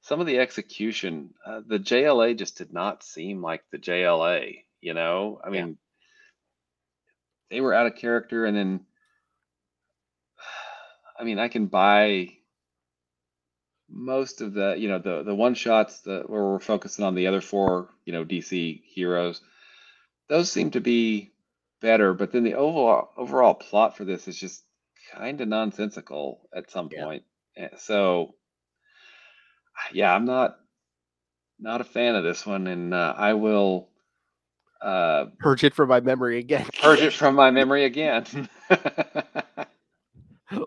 some of the execution, the JLA just did not seem like the JLA. I mean, they were out of character, and then, I mean, I can buy most of the the one shots where we're focusing on the other four DC heroes. Those seem to be better, but then the overall plot for this is just kind of nonsensical at some point. So yeah, I'm not a fan of this one, and I will purge it from my memory again. Purge it from my memory again.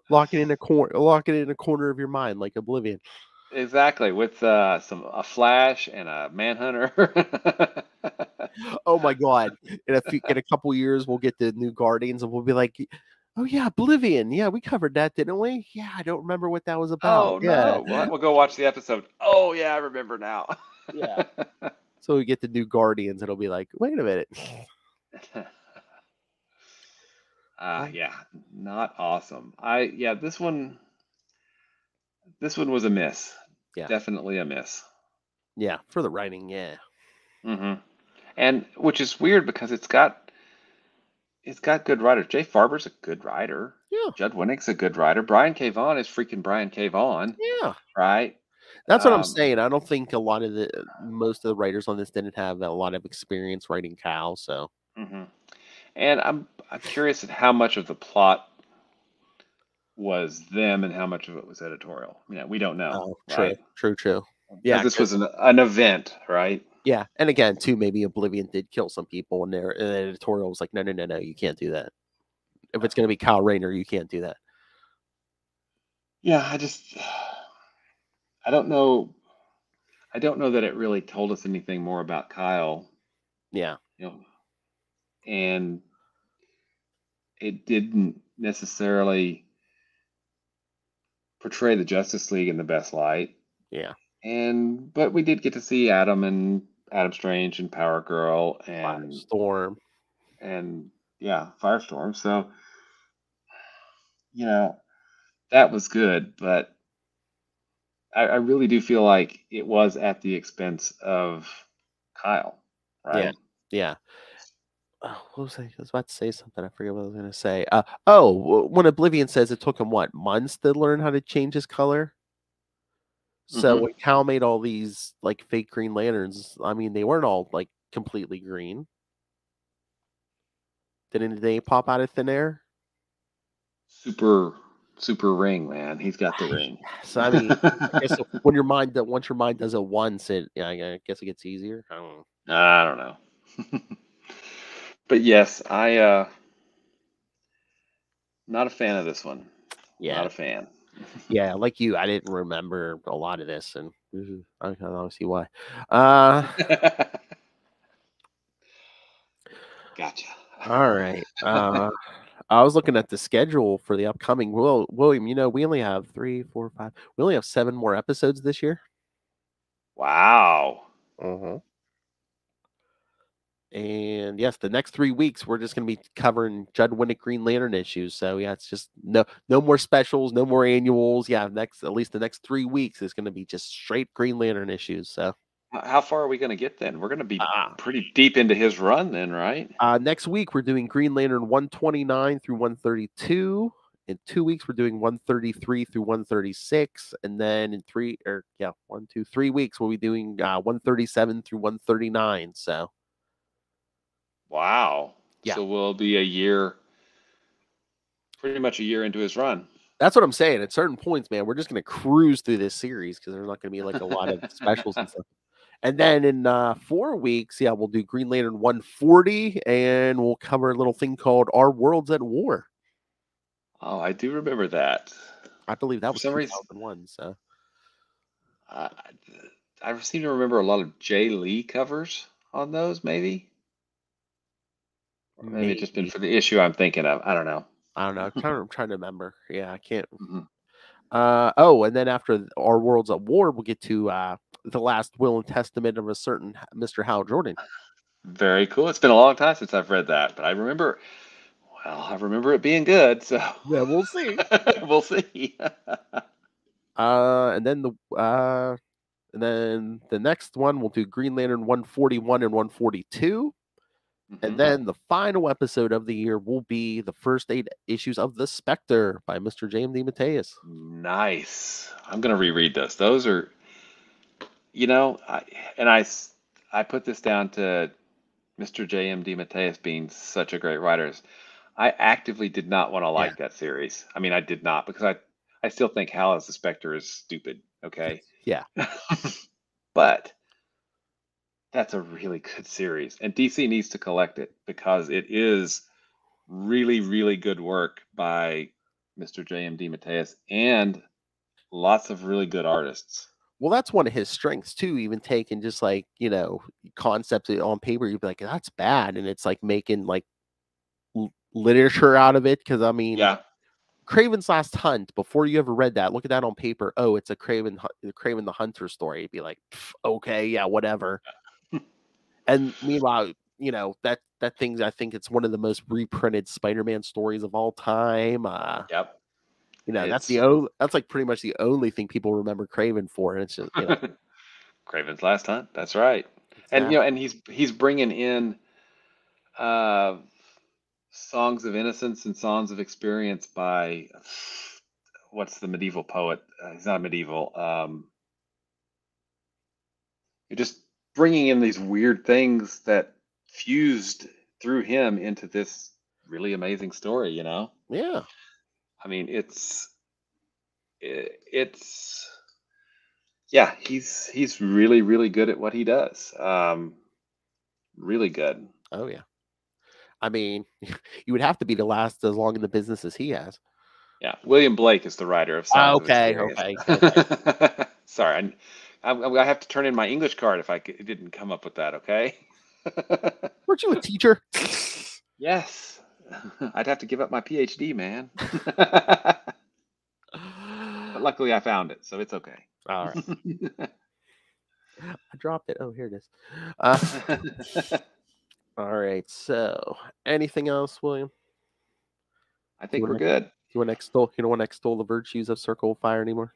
Lock it in a corner of your mind, like Oblivion. Exactly, with a Flash and a Manhunter. Oh my God! In a couple years, we'll get the New Guardians, and we'll be like, "Oh yeah, Oblivion. Yeah, we covered that, didn't we? Yeah, I don't remember what that was about. Oh yeah. No, we'll go watch the episode. Oh yeah, I remember now. Yeah. So we get the New Guardians, and it'll be like, wait a minute. Yeah, not awesome. This one was a miss. Yeah, definitely a miss. Yeah, for the writing, yeah. Mm-hmm. And which is weird because it's got good writers. Jay Farber's a good writer. Yeah. Judd Winnig's a good writer. Brian K. Vaughan is freaking Brian K. Vaughan. Yeah. Right. That's what I'm saying. I don't think most of the writers on this didn't have a lot of experience writing Cal. So. Mm-hmm. And I'm curious at how much of the plot was them and how much of it was editorial. We don't know. True. Right? True. Yeah, this was an event, right? Yeah, and again, too, maybe Oblivion did kill some people, and the editorial was like, no, you can't do that. If it's going to be Kyle Rayner, you can't do that. Yeah, I don't know. I don't know that it really told us anything more about Kyle. Yeah. And it didn't necessarily portray the Justice League in the best light. Yeah. But we did get to see Adam Strange and Power Girl and Firestorm. And Firestorm. So, that was good, but I really do feel like it was at the expense of Kyle, right? Yeah. What was I was about to say something. I forget what I was going to say. When Oblivion says it took him months to learn how to change his color. So when Cal made all these like fake Green Lanterns, I mean, they weren't all like completely green. Didn't they pop out of thin air? Super ring, man. He's got the ring. So I mean, I guess once your mind does it once, I guess it gets easier. I don't know. But yes, I not a fan of this one. Yeah, not a fan. Yeah, like you, I didn't remember a lot of this, and I can see why. Gotcha. All right. I was looking at the schedule for the upcoming. William, we only have 3, 4, 5. We only have 7 more episodes this year. Wow. Uh-huh. And yes, the next 3 weeks we're just going to be covering Judd Winnick Green Lantern issues. So yeah, it's just no more specials, no more annuals. Yeah, at least the next 3 weeks is going to be just straight Green Lantern issues. So How far are we going to get then? We're going to be pretty deep into his run then, right? Next week we're doing Green Lantern 129 through 132. In 2 weeks we're doing 133 through 136, and then in 3 weeks we'll be doing 137 through 139. So wow. Yeah. So we'll be pretty much a year into his run. That's what I'm saying. At certain points, man, we're just going to cruise through this series because there's not going to be like a lot of specials and stuff. And then in 4 weeks, we'll do Green Lantern 140, and we'll cover a little thing called Our Worlds at War. Oh, I do remember that. I believe that was some 2001. So I seem to remember a lot of Jay Lee covers on those, maybe. Or maybe it's just been for the issue I'm thinking of. I don't know. I'm trying to remember. Yeah, I can't. Mm-hmm. And then after Our Worlds at War, we'll get to the last will and testament of a certain Mr. Hal Jordan. Very cool. It's been a long time since I've read that, but I remember it being good. So yeah, we'll see. We'll see. And then the next one we'll do Green Lantern 141 and 142. Mm-hmm. And then the final episode of the year will be the first 8 issues of The Spectre by Mr. J.M. DeMatteis. Nice. I'm going to reread those. Those are, I put this down to Mr. J.M. DeMatteis being such a great writer. I actively did not want to like that series. I mean, I did not, because I still think Hal as the Spectre is stupid. Okay. Yeah. But that's a really good series, and DC needs to collect it because it is really, really good work by Mr. J.M. DeMatteis and lots of really good artists. Well, that's one of his strengths too. Even taking just like concepts on paper, you'd be like, "That's bad," and it's like making like literature out of it. Because I mean, Kraven's Last Hunt. Before you ever read that, look at that on paper. Oh, it's a Kraven the Hunter story. You'd be like, okay, yeah, whatever. And meanwhile, that thing's, I think it's one of the most reprinted Spider-Man stories of all time. Yep. That's like pretty much the only thing people remember Kraven for. And it's just Kraven's Last Hunt. That's right. Exactly. And he's bringing in Songs of Innocence and Songs of Experience by what's the medieval poet? He's not medieval. You're just bringing in these weird things that fused through him into this really amazing story, Yeah. I mean, he's really, really good at what he does. Really good. Oh yeah. I mean, you would have to be to last as long in the business as he has. Yeah. William Blake is the writer of Songs of Experience. Okay. Sorry. I have to turn in my English card if it didn't come up with that, okay? Weren't you a teacher? Yes. I'd have to give up my PhD, man. But luckily I found it, so it's okay. All right. I dropped it. Oh, here it is. All right. So, anything else, William? I think we're good. You want to extol the virtues of Circle of Fire anymore?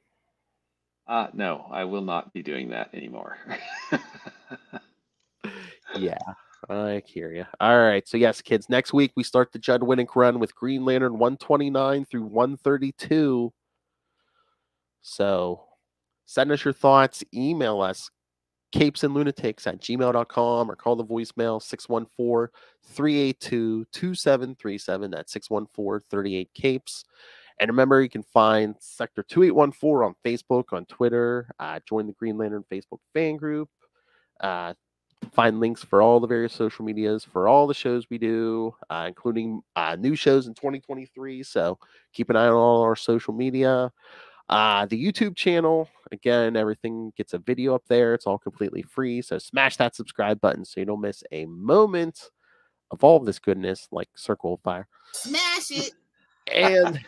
No, I will not be doing that anymore. Yeah, I hear you. All right. So, yes, kids, next week we start the Judd Winnick run with Green Lantern 129 through 132. So, send us your thoughts. Email us, CapesandLunatics@gmail.com, or call the voicemail 614-382-2737. That's 614-38-CAPES. And remember, you can find Sector 2814 on Facebook, on Twitter. Join the Green Lantern Facebook fan group. Find links for all the various social medias for all the shows we do, including new shows in 2023. So keep an eye on all our social media. The YouTube channel, again, everything gets a video up there. It's all completely free. So smash that subscribe button so you don't miss a moment of all of this goodness, like Circle of Fire. Smash it. And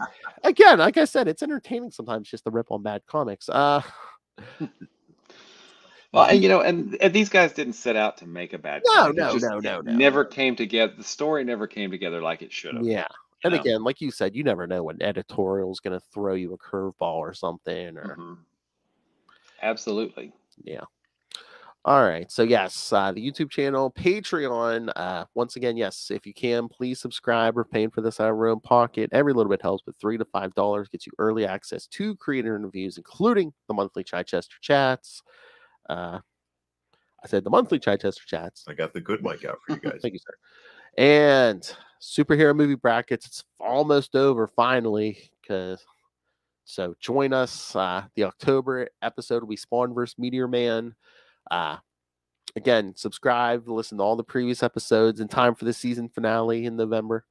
again, like I said, it's entertaining sometimes just to rip on bad comics. Well, and these guys didn't set out to make a bad comic. No. Never came together. The story never came together like it should have. Yeah. And again, like you said, you never know when editorial is going to throw you a curveball or something. Or Absolutely. Yeah. All right. So yes, the YouTube channel, Patreon. Once again, yes, if you can, please subscribe. We're paying for this out of our own pocket. Every little bit helps, but $3 to $5 gets you early access to creator interviews, including the monthly Chichester chats. I said the monthly Chichester chats. I got the good mic out for you guys. Thank you, sir. And superhero movie brackets. It's almost over finally. So join us. The October episode will be Spawn vs. Meteor Man. Again, subscribe, listen to all the previous episodes in time for the season finale in November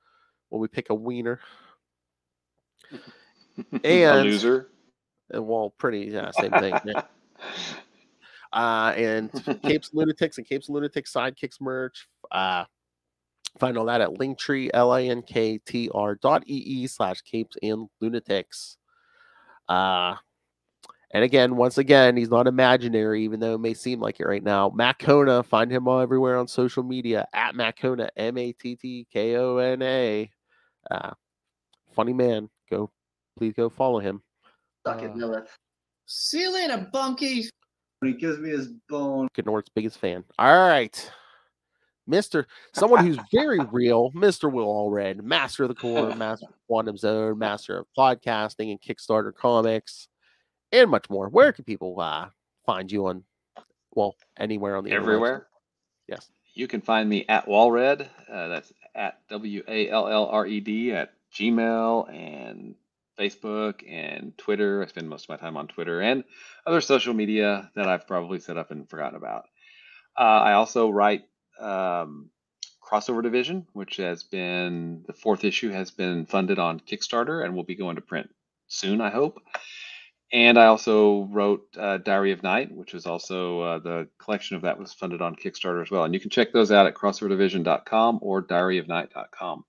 when we pick a wiener. And a loser. Well, same thing. Yeah. And Capes Lunatics and Capes and Lunatics Sidekicks merch. Find all that at Linktree, linktr.ee/CapesandLunatics. And again, once again, he's not imaginary, even though it may seem like it right now. Matt Kona, find him all everywhere on social media at Matt Kona, MATTKONA. Funny man. Please go follow him. Suck it, Lilith. See you later, bunkies. He gives me his bone. Good North's biggest fan. All right. Someone who's very real, Mr. Will Allred, master of the core, master of Quantum Zone, master of podcasting and Kickstarter comics, and much more. Where can people find you on, anywhere on the everywhere? Internet? Yes. You can find me at Wallred. That's at WALLRED at Gmail and Facebook and Twitter. I spend most of my time on Twitter and other social media that I've probably set up and forgotten about. I also write Crossover Division, which has been the 4th issue, has been funded on Kickstarter and will be going to print soon, I hope. And I also wrote Diary of Night, which is also the collection of that was funded on Kickstarter as well. And you can check those out at crossoverdivsion.com or diaryofnight.com.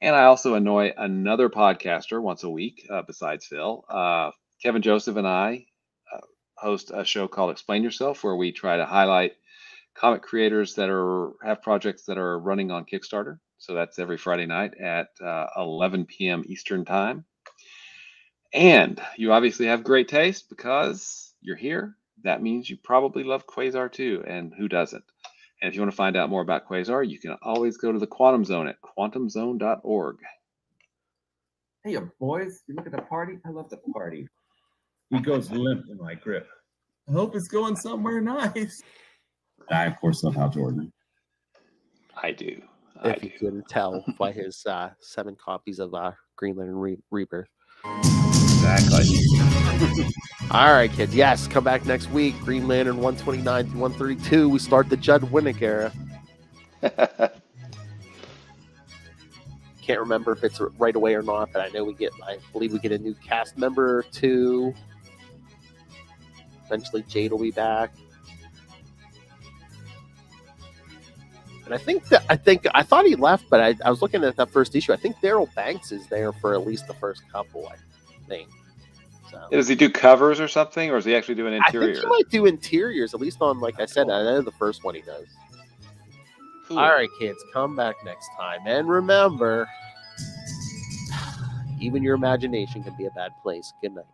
And I also annoy another podcaster once a week besides Phil. Kevin Joseph and I host a show called Explain Yourself, where we try to highlight comic creators that have projects that are running on Kickstarter. So that's every Friday night at 11 p.m. Eastern Time. And you obviously have great taste because you're here. That means you probably love Quasar too, and who doesn't? And if you want to find out more about Quasar, you can always go to the Quantum Zone at quantumzone.org. Hey, boys, you look at the party? I love the party. He goes limp in my grip. I hope it's going somewhere nice. I, of course, love Hal Jordan. I do. If you couldn't tell by his 7 copies of Green Lantern Rebirth. Exactly. All right, kids. Yes, come back next week. Green Lantern 129 to 132. We start the Judd Winnick era. Can't remember if it's right away or not, but I know I believe we get a new cast member or 2. Eventually, Jade will be back. And I thought he left, but I was looking at that first issue. I think Daryl Banks is there for at least the first couple, I think. So. Does he do covers or something, or is he actually doing interiors? I think he might do interiors, at least on, like I said, I know the first one he does. Cool. All right, kids, come back next time. And remember, even your imagination can be a bad place. Good night.